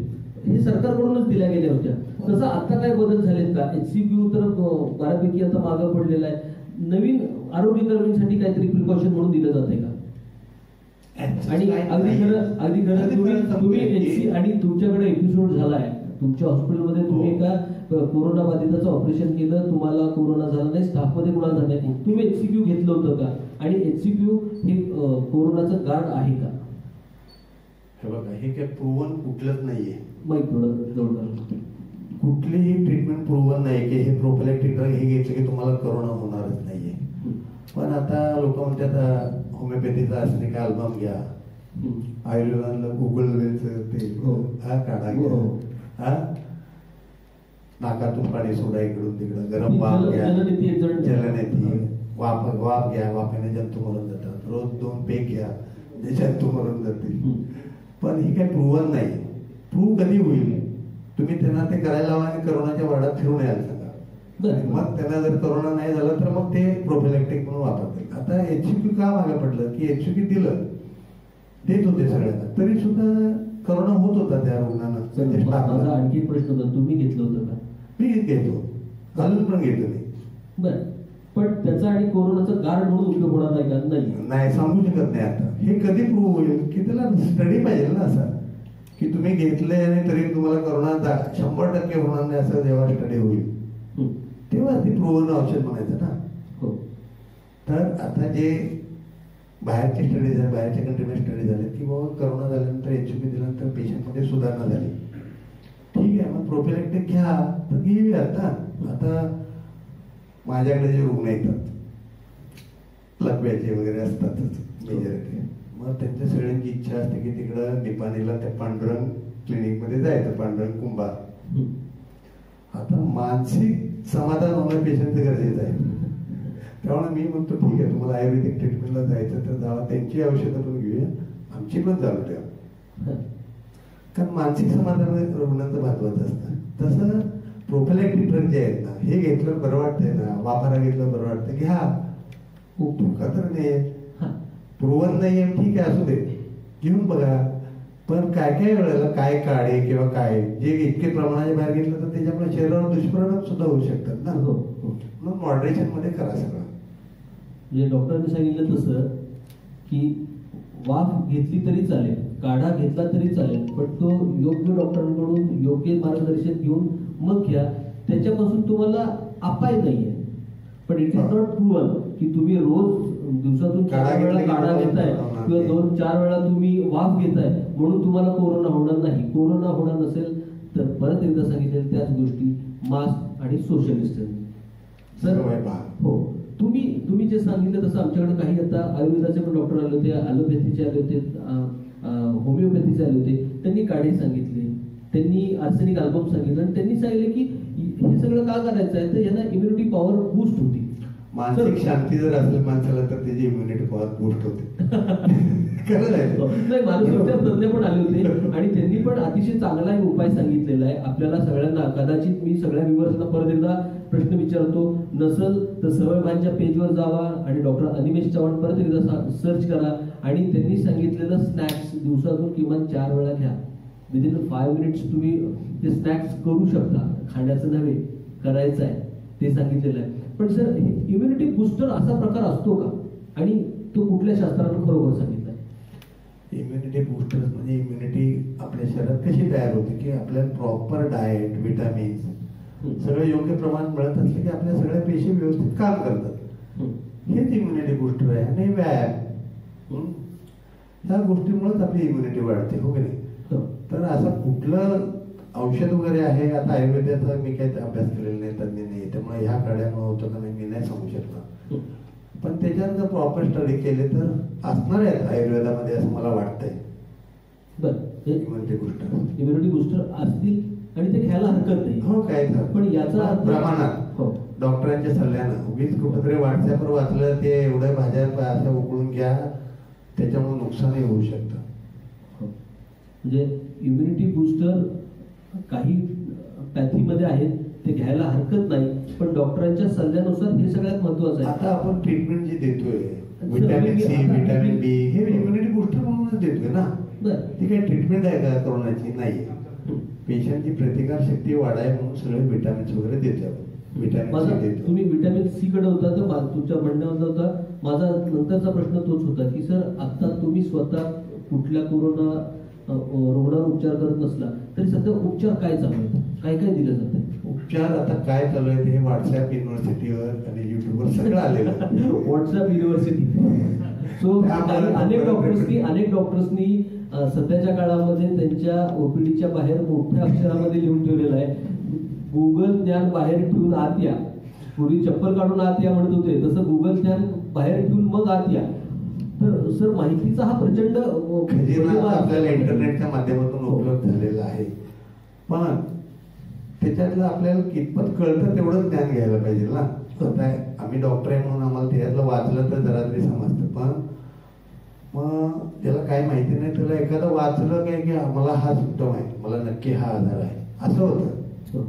हे सरकारकडूनच दिल्या गेल्या होत्या. तसं आता काय बदल झालेत का? HCQ तर बऱ्यापैकी आता मागं पडलेला आहे. नवीन आरोग्यकर्मींसाठी काहीतरी प्रिकॉशन म्हणून दिलं जाते का? आणि अगदी खरं तुम्ही आणि तुमच्याकडे एपिसोड झालाय तुमच्या हॉस्पिटलमध्ये, तुम्ही एका कोरोना बाधिताचं ऑपरेशन केलं, तुम्हाला कोरोना झाला नाही, स्टाफमध्ये कोणाला झाला नाही, तुम्ही HCQ घेतलं होतं का? आणि HCQ हे कोरोनाचं गार्ड आहे का? हे बघा, हे काय प्रूव्हन कुठलंच नाहीये. कुठलीही ट्रीटमेंट प्रूव्हन नाही की हे प्रोफिलॅक्टिक ड्रग हे घेतले की तुम्हाला कोरोना होणारच नाहीये. पण आता लोक म्हणतात होमिओपॅथीचा असणे का अल्बम घ्या, आयुर्वेदाला गुगल वेलचं ते काढा घ्या, नाकातून पाणी सोडा इकडून तिकडं, गरम वाफ घ्या, जलनेती वाफ घ्या, वाफेने जंतू मरून जातात, रोज 2 पेग घ्या, जे जंतू मरून जातील. पण ही काही प्रूव्हन नाही. प्रूव्ह कधी होईल? तुम्ही त्यांना ते करायला लावा आणि करोनाच्या वार्डात फिरून यायला सांगा, मग त्यांना जर करोना नाही झाला तर मग ते प्रोफिलॅक्टिक म्हणून वापरतील. आता HCQ का मागे पडलं की HCQ दिलं, देत होते सगळ्यांना, तरी सुद्धा करोना होत होता त्या रुग्णांना. माझा आणखी प्रश्न होता, तुम्ही घेतलं होतं का? मी घेतो, अजून पण घेतो मी. बरं, पण त्याचा आणि कोरोनाचा गार्ड म्हणून उपयोग होणार नाही का? नाही, सांगू शकत नाही. आता हे कधी प्रूव्ह होईल की त्याला स्टडी पाहिजे ना, असा की तुम्ही घेतले आणि तरी तुम्हाला कोरोना 100% होणार नाही असं जेव्हा स्टडी होईल तेव्हा ती प्रूव्हन औषध म्हणायचं ना. हो. तर आता जे बाहेरची स्टडी झाली, बाहेरच्या कंट्रीमध्ये स्टडी झाली की बाबा कोरोना झाल्यानंतर HCQ दिल्यानंतर पेशंटमध्ये सुधारणा झाली. ठीक आहे, मग प्रोफिलॅक्टिक घ्या तर घेऊयात ना. आता माझ्याकडे जे रुग्ण येतात लकव्याचे वगैरे असतातच मेजॉरिटी, मग त्यांच्या सगळ्यांची इच्छा असते की तिकडं निपाणीला त्या पांडुरंग क्लिनिकमध्ये जायचं, पांडुरंग कुंभार. आता मानसिक समाधान होणं पेशंटचं गरजेचं आहे. त्यामुळे मी म्हणतो ठीक आहे, तुम्हाला आयुर्वेदिक ट्रीटमेंटला जायचं तर जावा, त्यांची औषधं पण घेऊया, आमची पण चालू ठेवा. कारण मानसिक समाधान रुग्णांचं महत्वाचं असतं. तसं प्रोफिलॅक्टिक ड्रग जे आहेत ना, हे घेतलं बरं वाटतंय ना, वाफारा घेतलं बरं वाटतं, घ्या, खूप धोका तर नाही, प्रूव्हन नाही आहे, ठीक आहे, असू दे, घेऊन बघा. पण काय काय वेळेला काय काढे किंवा काय जे इतके प्रमाणाच्या बाहेर घेतलं तर त्याच्यामुळे शरीरावर दुष्परिणाम सुद्धा होऊ शकतात ना. म्हणून मॉडरेशन मध्ये करा सगळं. म्हणजे डॉक्टरांनी सांगितलं तसं की वाफ घेतली तरी चालेल, काढा घेतला तरी चालेल, पण तो योग्य डॉक्टरांकडून योग्य मार्गदर्शन घेऊन मग घ्या. त्याच्यापासून तुम्हाला अपाय नाहीये. पण इट इज नॉट प्रूव्हन की तुम्ही रोज दिवसातून 4 वेळा काढा घेताय किंवा 2-4 वेळा तुम्ही वाफ घेताय म्हणून तुम्हाला कोरोना होणार नाही. कोरोना होणार नसेल तर परत एकदा सांगितलेलं त्याच गोष्टी, मास्क आणि सोशल डिस्टन्स. सर हो, तुम्ही जे सांगितलं तसं आमच्याकडे काही आता आयुर्वेदाचे पण डॉक्टर आले होते, ॲलोपॅथीचे आले होते, होमिओपॅथीचे आले होते. त्यांनी काढे सांगितले, त्यांनी आर्सेनिक अल्बम सांगितलं आणि त्यांनी सांगितलं की हे सगळं का करायचं आहे तर यांना इम्युनिटी पॉवर बूस्ट होती. मानसिक शांती जर असेल माणसाला तर त्याची इम्युनिटी पॉवर बूस्ट होते. नाही, मानसोपचार तज्ञ पण आले होते आणि त्यांनी पण अतिशय चांगला एक उपाय सांगितलेला आहे आपल्याला सगळ्यांना. कदाचित मी सगळ्या व्ह्युअर्सना परत एकदा प्रश्न विचारतो, नसल तर सवयभानच्या पेजवर जावा आणि डॉक्टर अनिमेश चव्हाण परत एकदा सर्च करा आणि त्यांनी सांगितलेलं स्नॅक्स दिवसातून किमान 4 वेळा घ्या. विदिन 5 मिनिट्स तुम्ही ते स्नॅक्स करू शकता, खाण्याचं नव्हे, करायचं आहे ते सांगितलेलं आहे. पण सर, इम्युनिटी बुस्टर असा प्रकार असतो का आणि तो कुठल्या शास्त्रानं खरोखर सांगितलाय? इम्युनिटी बुस्टर म्हणजे इम्युनिटी आपल्या शरीरात कशी तयार होते की आपल्याला प्रॉपर डाएट, विटामिन्स सगळं योग्य प्रमाणात मिळत असले की आपल्या सगळ्या पेशी व्यवस्थित काम करतात. हेच इम्युनिटी बुस्टर आहे. आणि व्यायाम, ह्या गोष्टीमुळेच आपली इम्युनिटी वाढते, हो की नाही? तर असं कुठलं औषध वगैरे आहे, आता आयुर्वेदाचा मी काही अभ्यास केलेला नाही, तज्ञ नाही, त्यामुळे ह्या काढ्यामुळे होतं का नाही मी नाही सांगू शकणार. पण त्याच्यात जर प्रॉपर स्टडी केले तर असणार आहेत आयुर्वेदामध्ये असं मला वाटतंय. बरं, इम्युनिटी बुस्टर असतील आणि ते घ्यायला हरकत नाही. हो, काय पण याचा प्रमाणात डॉक्टरांच्या सल्ल्यानं. उगीच कुठेतरी व्हॉट्सअपवर वाचलं ते एवढ्या भाज्या अशा उकळून घ्या, त्याच्यामुळे नुकसानही होऊ शकतं. म्हणजे इम्युनिटी बुस्टर काही पॅथीमध्ये आहेत, ते घ्यायला हरकत नाही, पण डॉक्टरांच्या सल्ल्यानुसार हे सगळ्यात महत्वाचं आहे. आता आपण ट्रीटमेंट जी देतोय, विटॅमिन सी, विटॅमिन बी, हे इम्युनिटी बुस्टर म्हणूनच देतोय ना. ती काही ट्रीटमेंट आहे का कोरोनाची? नाही. पेशंटची प्रतिकार शक्ती वाढाय म्हणून सगळे विटॅमिन्स वगैरे देतो. तुम्ही विटॅमिन सी कडे होता तर तुमच्या म्हणण्यावर होता. माझा नंतरचा प्रश्न तोच होता की सर, आता तुम्ही स्वतः कुठल्या कोरोना रुग्णावर उपचार करत नसला तरी सध्या उपचार काय चालू आहे, काय काय दिलं जातं? उपचार आता काय चालू आहे ते व्हॉट्सअप युनिव्हर्सिटीवर आणि युट्यूबवर सगळं आलेलं. WhatsApp university. सो अनेक डॉक्टर्सनी सध्याच्या काळामध्ये त्यांच्या ओपीडीच्या बाहेर मोठ्या अक्षरामध्ये लिहून ठेवलेलं आहे, गुगल ज्ञान बाहेर ठेवून आत या. पूर्वी चप्पल काढून आत या म्हणत होते, तसं गुगल ज्ञान बाहेर ठेवून मग आत या. तर सर, माहितीचा हा प्रचंड आपल्याला इंटरनेटच्या माध्यमातून उपलब्ध झालेला आहे. पण त्याच्यातलं आपल्याला कितपत कळतं तेवढंच ज्ञान घ्यायला पाहिजे ना. आता आम्ही डॉक्टर आहे म्हणून आम्हाला त्याच्यातलं वाचलं तर जरा तरी समजतं. पण मग त्याला काय माहिती नाही, त्याला एखादं वाचलं काय की मला हा सिम्पटम आहे, मला नक्की हा आजार आहे असं होतं.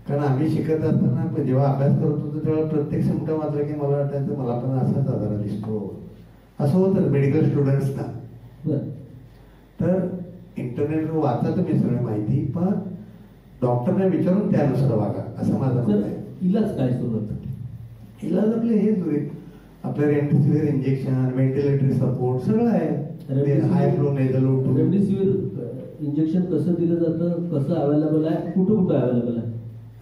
कारण आम्ही शिकत असताना जेव्हा अभ्यास करत होतो तेव्हा प्रत्येक सिम्पटम वाचलं की मला वाटायचं मला पण असाच आजार दिसतो, असं होतं मेडिकल स्टुडंट्सना. तर इंटरनेटवर वाचा तुम्ही सगळी माहिती, पण डॉक्टरने विचारून त्यानुसार वागा, असं माझं म्हणणं आहे. इलाज काय सुरू होतं? इलाज आपले हेच आपलं रेमडेसिवीर इंजेक्शन, व्हेंटिलेटरी सपोर्ट सगळं आहे. High flow nasal O2. Remdesivir injection कसं दिलं जातं, कसं अवेलेबल आहे, कुठं अवेलेबल आहे?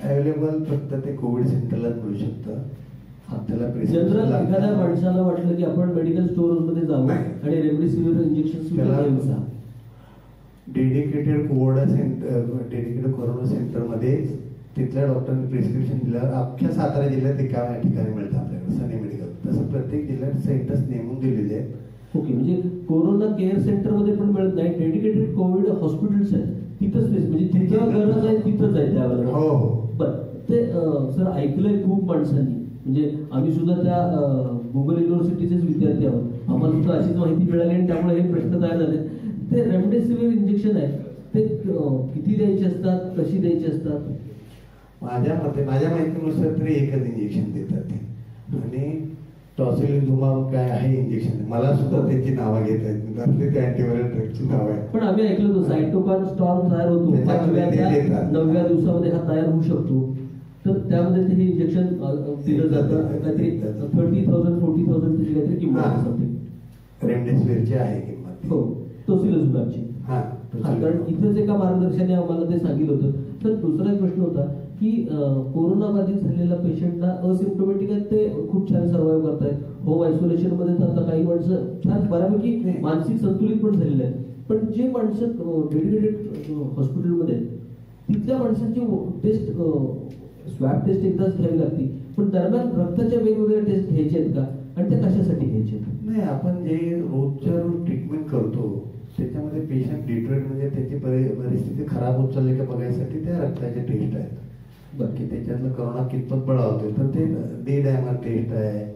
अवेलेबल फक्त ते कोविड सेंटरलाच मिळू शकतं. जनरल एखाद्या माणसाला वाटलं की आपण मेडिकल स्टोअर मध्ये जाऊ आणि रेमडेसिवीर इंजेक्शन डेडिकेटेड कोरोना सेंटरमध्ये तिथल्या डॉक्टरांनी प्रिस्क्रिप्शन दिल्यावर अख्ख्या सातारा जिल्ह्यात एका ठिकाणी मिळतं आपल्याकडे सनी मेडिकल. तसं प्रत्येक जिल्ह्यात सेंटर्स नेमून दिलेले आहेत. ओके, म्हणजे कोरोना केअर सेंटर मध्ये पण मिळत नाही, डेडिकेटेड कोविड हॉस्पिटल्स आहेत तिथंच, म्हणजे तिथं गरज आहे तिथंच आहे त्यावेळेला. हो. बरं, ते सर ऐकलंय खूप माणसांनी, म्हणजे आम्ही सुद्धा त्या गुगल युनिव्हर्सिटीचेच विद्यार्थी आहोत, आम्हाला सुद्धा अशीच माहिती मिळाली आणि त्यामुळे हे प्रश्न तयार झाले. ते रेमडेसिवीर इंजेक्शन आहे ते किती द्यायचे असतात, कशी द्यायची असतात? माझ्या माहितीनुसार तरी एकच इंजेक्शन देतात ते. आणि टॉसिलिझुमाब काय आहे इंजेक्शन, मला सुद्धा त्याची नावं घेत आहेत, त्यातले ते अँटीव्हायरल ड्रगची नाव आहे. पण आम्ही ऐकलं होतं सायटोकाइन स्टॉर्म तयार होतो 9व्या दिवसामध्ये, हा तयार होऊ शकतो, तर त्यामध्ये ते हे इंजेक्शन दिलं जातं. काहीतरी 30,000 40,000 त्याची काहीतरी किंमत असते रेमडेसिवीरची आहे किंमत. हो. तहसीलच विभागची. हा कारण इथंच एका मार्गदर्शनाने आम्हाला ते सांगितलं होतं. तर दुसरा एक प्रश्न होता की कोरोना बाधित झालेल्या पेशंटला असिम्प्टोमॅटिक आहेत, ते खूप छान सर्व्हाइव्ह करतायत. होम आयसोलेशन मध्ये आता काही माणसं छान बऱ्यापैकी मानसिक संतुलित पण झालेले आहेत. पण जे माणसं डेडिकेटेड हॉस्पिटलमध्ये आहेत तिथल्या माणसांची टेस्ट स्वॅब टेस्ट एकदाच घ्यावी लागते. पण दरम्यान रक्ताच्या वेगवेगळ्या टेस्ट घ्यायचे आहेत का, आणि त्या कशासाठी घ्यायचे आहेत? नाही, आपण जे रोजच्या रोज ट्रीटमेंट करतो त्याच्यामध्ये पेशंट डिट्रेट म्हणजे त्याची परिस्थिती खराब होत चालली का बघायसाठी त्या रक्ताचे टेस्ट आहेत. बाकी त्याच्यातलं करोना कितपत बळावतोय तर ते डी डायमर टेस्ट आहे,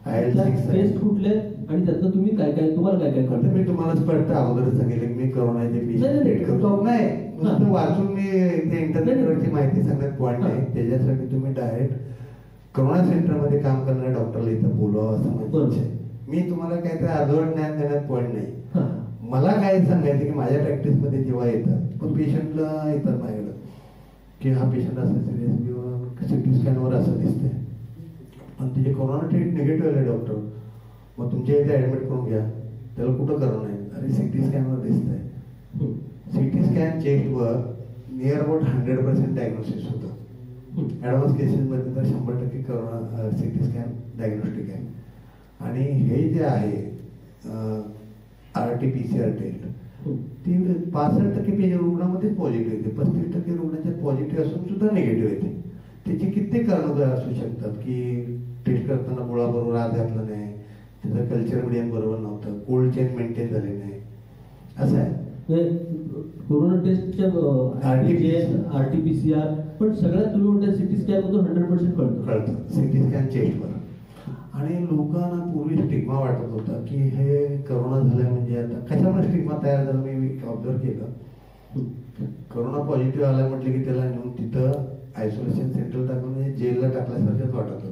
IL-6 टेस्ट कुठले आणि त्यातनं तुम्ही काय काय तुम्हाला काय काय आता करता? मी तुम्हाला स्पष्ट अगोदर सांगितलं मी करोनाचे पेशंट करतो नाही, नुसतं वाचून मी ते इंटरनेटवरची माहिती सांगण्यात पॉईंट नाही. त्याच्यासाठी तुम्ही डायरेक्ट करोना सेंटरमध्ये काम करणाऱ्या डॉक्टरला इथं बोलवावं असं म्हणजे मी तुम्हाला काहीतरी अर्धवट ज्ञान देण्यात पॉईंट नाही. मला काय सांगायचं की माझ्या प्रॅक्टिसमध्ये जेव्हा येतात पण पेशंटला येतात माझ्याकडं की हा पेशंट असं सिरियस किंवा सिटी स्कॅनवर असं दिसतंय पण तिचे कोरोना टेस्ट निगेटिव्ह आले डॉक्टर, मग तुमच्या इथे ऍडमिट करून घ्या. त्याला कुठं करोना आहे? अरे सिटी स्कॅनवर दिसतंय. सिटी स्कॅन चेस्टवर नियर अबाउट 100% डायग्नोसिस होतं. ऍडव्हान्स केसेसमध्ये तर 100% करोना सिटी स्कॅन डायग्नोस्टिक आहे. आणि हे जे आहे RT-PCR टेस्ट ती 65% रुग्णामध्ये पॉझिटिव्ह येते, 35% रुग्णांच्यात पॉझिटिव्ह असून सुद्धा निगेटिव्ह येते. त्याची कित्येक कारणं असू शकतात की टेस्ट करताना गोळा बरोबर आत घातला नाही, त्याचं कल्चर मिडियम बरोबर नव्हतं, कोल्ड चेन मेंटेन झाले नाही, असं आहे. कोरोना टेस्टच्या RT-PCR पण सगळ्यात तुम्ही म्हणता सिटी स्कॅन मधून 100% कळतं सिटी स्कॅन चेस्टवर. आणि लोकांना पूर्वी स्टिग्मा वाटत होता की हे करोना झालाय म्हणजे आता कशामुळे स्टिग्मा तयार झाला मी ऑब्झर्व केलं. करोना पॉझिटिव्ह आला म्हटलं की त्याला नेऊन तिथं आयसोलेशन सेंटर टाकून म्हणजे जेलला टाकल्यासारखंच वाटत होतं.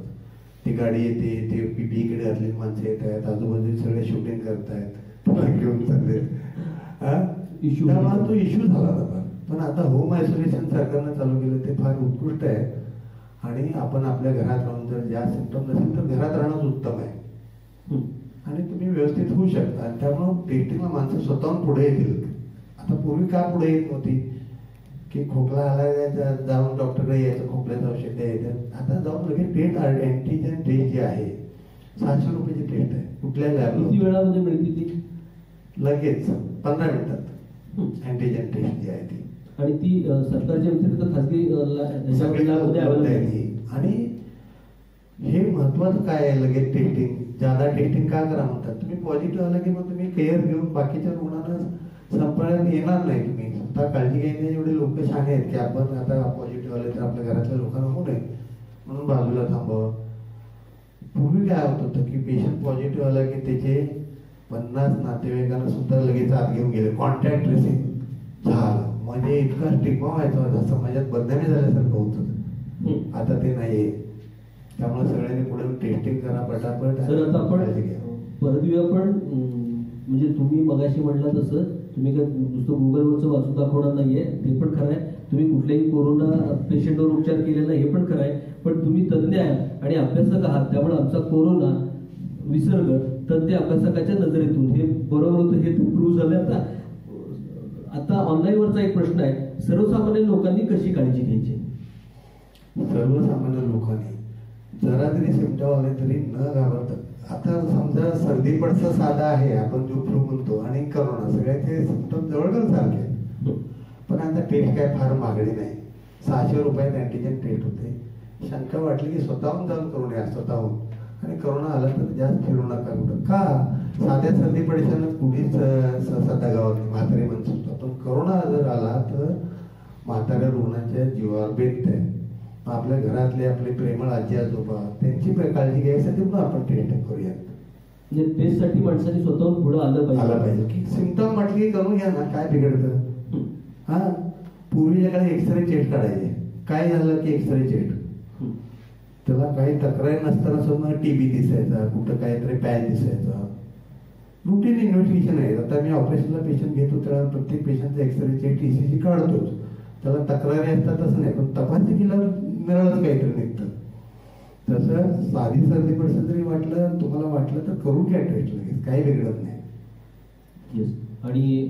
ती गाडी येते, ते PPE कडे घातलेली माणसं येत आहेत, आजूबाजूला सगळे शूटिंग करतायत, घेऊन चालले. त्यामुळे तो इश्यू झाला होता. पण आता होम आयसोलेशन सरकारनं चालू केलं ते फार उत्कृष्ट आहे. आणि आपण आपल्या घरात राहून जर ज्या सिम्पटम नसेल तर घरात राहणंच उत्तम आहे आणि तुम्ही व्यवस्थित होऊ शकता. आणि त्यामुळे टेस्टिंगला माणसं स्वतःहून पुढे येतील. आता पूर्वी का पुढे येत नव्हती की खोकला आला जाऊन डॉक्टरकडे यायचं, खोकल्याचं औषध द्यायचं. आता जाऊन लगेच टेस्ट अँटीजन टेस्ट जी आहे 600 रुपयाची टेस्ट आहे. कुठल्या लॅबला किती वेळामध्ये मिळते ती? लगेच 15 मिनिटात अँटीजन टेस्ट जी आहे ती. आणि ती सरकारच्या व्यतिरिक्त खासगी आणि हे महत्वाचं काय आहे लगेच टेस्टिंग ज्यादा टेस्टिंग का करा म्हणतात. तुम्ही पॉझिटिव्ह आला की मग तुम्ही केअर घेऊन बाकीच्या रुग्णांना संपर्कात येणार नाही. तुम्ही स्वतः काळजी घ्यायची. एवढे लोक शहाणे आहेत की आपण आता पॉझिटिव्ह आले तर आपल्या घरातल्या लोकांना होऊ नये म्हणून बाजूला थांबावं. पूर्वी काय होत होतं की पेशंट पॉझिटिव्ह आला की त्याचे 50 नातेवाईकांना सुद्धा लगेच आत घेऊन गेले, कॉन्टॅक्ट ट्रेसिंग झालं. म्हणजे इतका स्टिग्मा व्हायचा होता, समाजात बदनामी झाल्यासारखं होतं. आता ते नाहीये. त्यामुळे सगळ्यांनी पुढे टेस्टिंग करा पटापट. सर आता आपण परत येऊया. पण म्हणजे तुम्ही मगाशी म्हटलं तसं तुम्ही काय नुसतं गुगलवरचं वाचून दाखवणार नाहीये, ते पण खरं आहे. तुम्ही कुठल्याही कोरोना पेशंटवर उपचार केलेला हे पण खरं आहे. पण तुम्ही तज्ज्ञ आहात आणि अभ्यासक आहात, त्यामुळे आमचा कोरोना विसर्ग तज्ज्ञ अभ्यासकाच्या नजरेतून हे बरोबर होतं हे प्रूव्ह झालं. आता ऑनलाईन वरचा एक प्रश्न आहे, सर्वसामान्य लोकांनी कशी काळजी घ्यायची? सर्वसामान्य लोकांनी जरा जरी सिम्पटम आले तरी न घाबरता. आता समजा सर्दी पडसा साधा आहे, आपण जो फ्लू म्हणतो, आणि करोना सगळ्याचे सिम्पटम जवळजवळ सारखे. पण आता टेस्ट काय फार मागणी नाही. 600 रुपयात अँटीजन टेस्ट होते. शंका वाटली की स्वतःहून जाऊन करून या स्वतःहून. आणि करोना आला तर जास्त फिरू नका कुठं. का साध्या सर्दी पडशानं कुठेच सध्या गावात म्हातारे माणसं होतं. पण करोना जर आला तर म्हाताऱ्या रुग्णांच्या जीवावर बेततंय. आपल्या घरातले आपले प्रेमळ आजी आजोबा त्यांची काळजी घ्यायसाठी पण आपण टेस्ट करूया. म्हणजे टेस्टसाठी माणसांनी स्वतःहून पुढे आलं पाहिजे की सिम्पटम म्हटली की करून घ्या ना, काय बिघडतं. हा पूर्वीच्या काळी एक्सरे चेस्ट काढायचे. काय झालं की एक्सरे चेस्ट त्याला काही तक्रार नसताना सुद्धा TB दिसायचा, कुठं काहीतरी पॅच दिसायचा. रुटीन इन्व्हेस्टिगेशन आहे. आता मी ऑपरेशनला पेशंट घेतो तेव्हा प्रत्येक पेशंटचा एक्सरे चेस्ट ECG काढतोच. त्याला तक्रारी असतात तसं नाही, पण तपासणी केल्यावर मिळालंच काहीतरी निघतं. तसं साधी सर्दी पडसं जरी वाटलं तुम्हाला वाटलं तर करून घ्या टेस्ट लगेच, काही बिघडत नाही. येस. आणि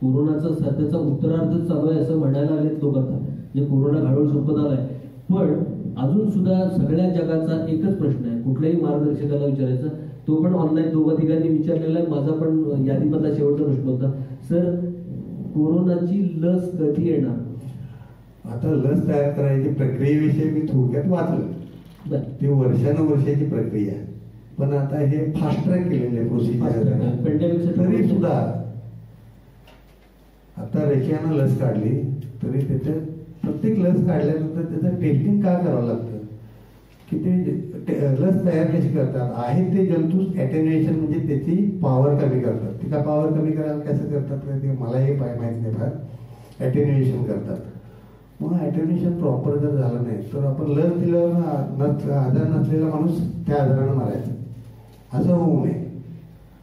कोरोनाचा सध्याचा उत्तरार्ध चालू आहे असं म्हणायला लागलेत लोक आता, म्हणजे कोरोना घालवून संपत आलाय. पण अजून सुद्धा सगळ्या जगाचा एकच प्रश्न आहे, कुठल्याही मार्गदर्शकाला विचारायचा, तो पण ऑनलाईन दोघा तिघांनी विचारलेला आहे. माझा पण यादीमधला शेवटचा प्रश्न होता, सर कोरोनाची लस कधी येणार? आता लस तयार करायची प्रक्रियेविषयी मी थोडक्यात वाचलं. ती वर्षानुवर्षाची प्रक्रिया आहे, पण आता हे फास्ट ट्रॅक केलेले प्रोसिजर. तरी सुद्धा आता रशियानं लस काढली, तरी त्याच्या प्रत्येक लस काढल्यानंतर त्याचं टेस्टिंग का करावं लागतं, की ते लस तयार कशी करतात, आहे ते जंतूस ॲटेन्युएशन म्हणजे त्याची पॉवर कमी करतात. ती का पॉवर कमी करायला कसं करतात ते मलाही माहित नाही फार. ॲटेन्युएशन करतात. मग ॲटेन्युएशन प्रॉपर जर झालं नाही तर आपण लस दिल्यावर आजार नसलेला माणूस त्या आजारानं मारायचा, असं होऊ नये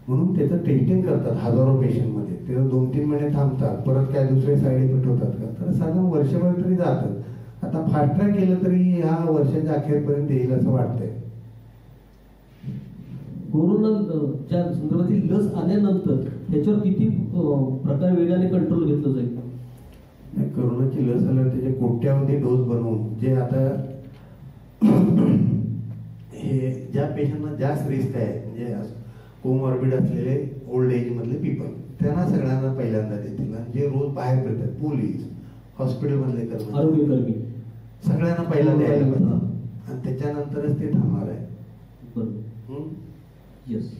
म्हणून त्याचं टेस्टिंग करतात हजारो पेशंटमध्ये. ते 2-3 महिने थांबतात, परत काय दुसरे साईड इफेक्ट होतात का, तर साधारण वर्षभर तरी जातं. आता फास्ट ट्रॅक केलं तरी ह्या वर्षाच्या अखेरपर्यंत येईल असं वाटतंय. कोरोनाच्या संदर्भातील लस आल्यानंतर त्याच्यावर किती प्रकारे वेगाने कंट्रोल घेतलं जाईल? कोरोनाची लस आल्यावर त्याचे कोट्यावधी डोस बनवून, जे आता हे ज्या पेशंटना जास्त रिस्क आहे, म्हणजे कोमॉर्बिड असलेले ओल्ड एज मधले पीपल, त्यांना सगळ्यांना पहिल्यांदा देतील. आणि जे रोज बाहेर फिरतात, पोलीस, हॉस्पिटलमधले कर्मचारी, आरोग्यकर्मी, सगळ्यांना पहिला द्यायला पाहिजे आणि त्याच्यानंतरच ते थांबणार आहे. बरोबर. येस.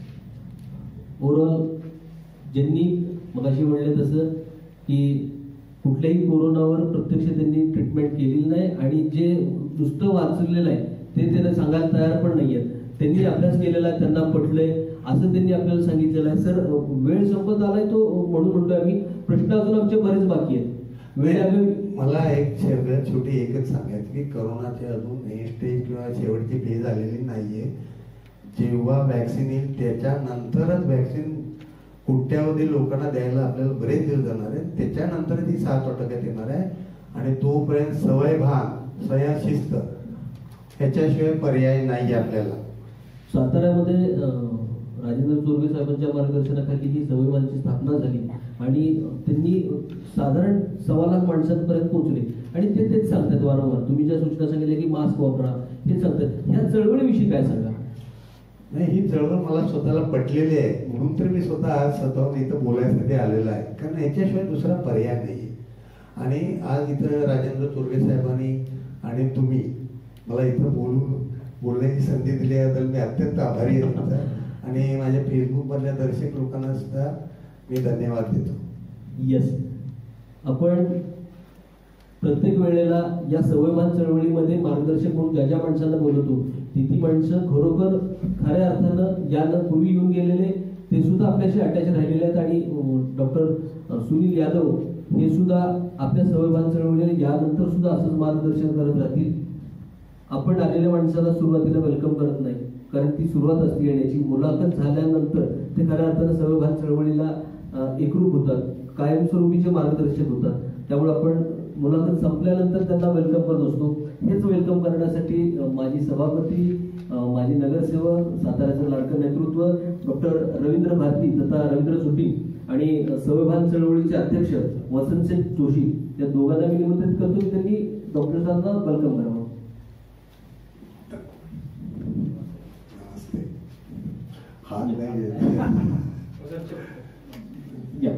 ओव्हरऑल ज्यांनी मगाशी म्हणले तसं की कुठल्याही कोरोनावर प्रत्यक्ष त्यांनी ट्रीटमेंट केलेली नाही, आणि जे नुसतं वाचलेलं आहे ते त्यांना सांगायला तयार पण नाही आहेत. त्यांनी अभ्यास केलेला आहे, त्यांना पटलंय असं त्यांनी आपल्याला सांगितलेलं आहे. सर वेळ संपत आलाय तो म्हणून म्हणतोय आम्ही, प्रश्न अजून आमचे बरेच बाकी आहेत. मला एक छोटी एकच सांगायचं की कोरोनाचे अजून हे स्टेज किंवा शेवटची फेज आलेली नाहीये. जेव्हा वॅक्सिन येईल त्याच्यानंतरच वॅक्सिन कोट्यावधी लोकांना द्यायला आपल्याला बरेच दिवस जाणार आहे. त्याच्यानंतर ती 7% येणार आहे. आणि तोपर्यंत सवय भान, स्वयंशिस्त ह्याच्याशिवाय पर्याय नाही आपल्याला. साताऱ्यामध्ये राजेंद्र चोरगे साहेबांच्या मार्गदर्शनाखाली ही सवय भानची स्थापना झाली आणि त्यांनी साधारण 1.25 लाख माणसांपर्यंत पोहोचले. आणि ते तेच सांगतात वारंवार, तुम्ही ज्या सूचना सांगितल्या की मास्क वापरा हे सांगतात. ह्या चळवळीविषयी काय सांगा? नाही, ही चळवळ मला स्वतःला पटलेली आहे, म्हणून तर मी स्वतःहून इथं बोलायसाठी आलेलो आहे. कारण याच्याशिवाय दुसरा पर्याय नाही. आणि आज इथं राजेंद्र चोरगे साहेबांनी आणि तुम्ही मला इथं बोलण्याची संधी दिल्याबद्दल मी अत्यंत आभारी आहे तुमचा. आणि माझ्या फेसबुक मधल्या दर्शक लोकांना सुद्धा मी धन्यवाद देतो. येस. आपण प्रत्येक वेळेला या सवयवान चळवळीमध्ये मार्गदर्शक म्हणून ज्या माणसांना बोलवतो ती माणसं खरोखर खऱ्या अर्थानं यानं पूर्वी येऊन गेलेले ते सुद्धा आपल्याशी अटॅच राहिलेले आहेत. आणि डॉक्टर सुनील यादव हे सुद्धा आपल्या सवयवान चळवळीला यानंतर सुद्धा असंच मार्गदर्शन करत राहतील. आपण आलेल्या माणसाला सुरुवातीला वेलकम करत नाही, कारण ती सुरुवात असते येण्याची. मुलाखत झाल्यानंतर ते खऱ्या अर्थानं सवयवान चळवळीला एकरूप होतात, कायमस्वरूपीचे मार्गदर्शक होतात. त्यामुळे आपण मुलाखत संपल्यानंतर त्यांना वेलकम करत असतो. हेच वेलकम करण्यासाठी माझी सभापती, माझी नगरसेवक, साताऱ्याचं लाडकं नेतृत्व डॉक्टर रवींद्र भारती तथा रवींद्र सुटी आणि सवयवान चळवळीचे अध्यक्ष वसंतसिंग जोशी या दोघांना मी निमंत्रित करतो की त्यांनी डॉक्टरांना वेलकम करावं. या.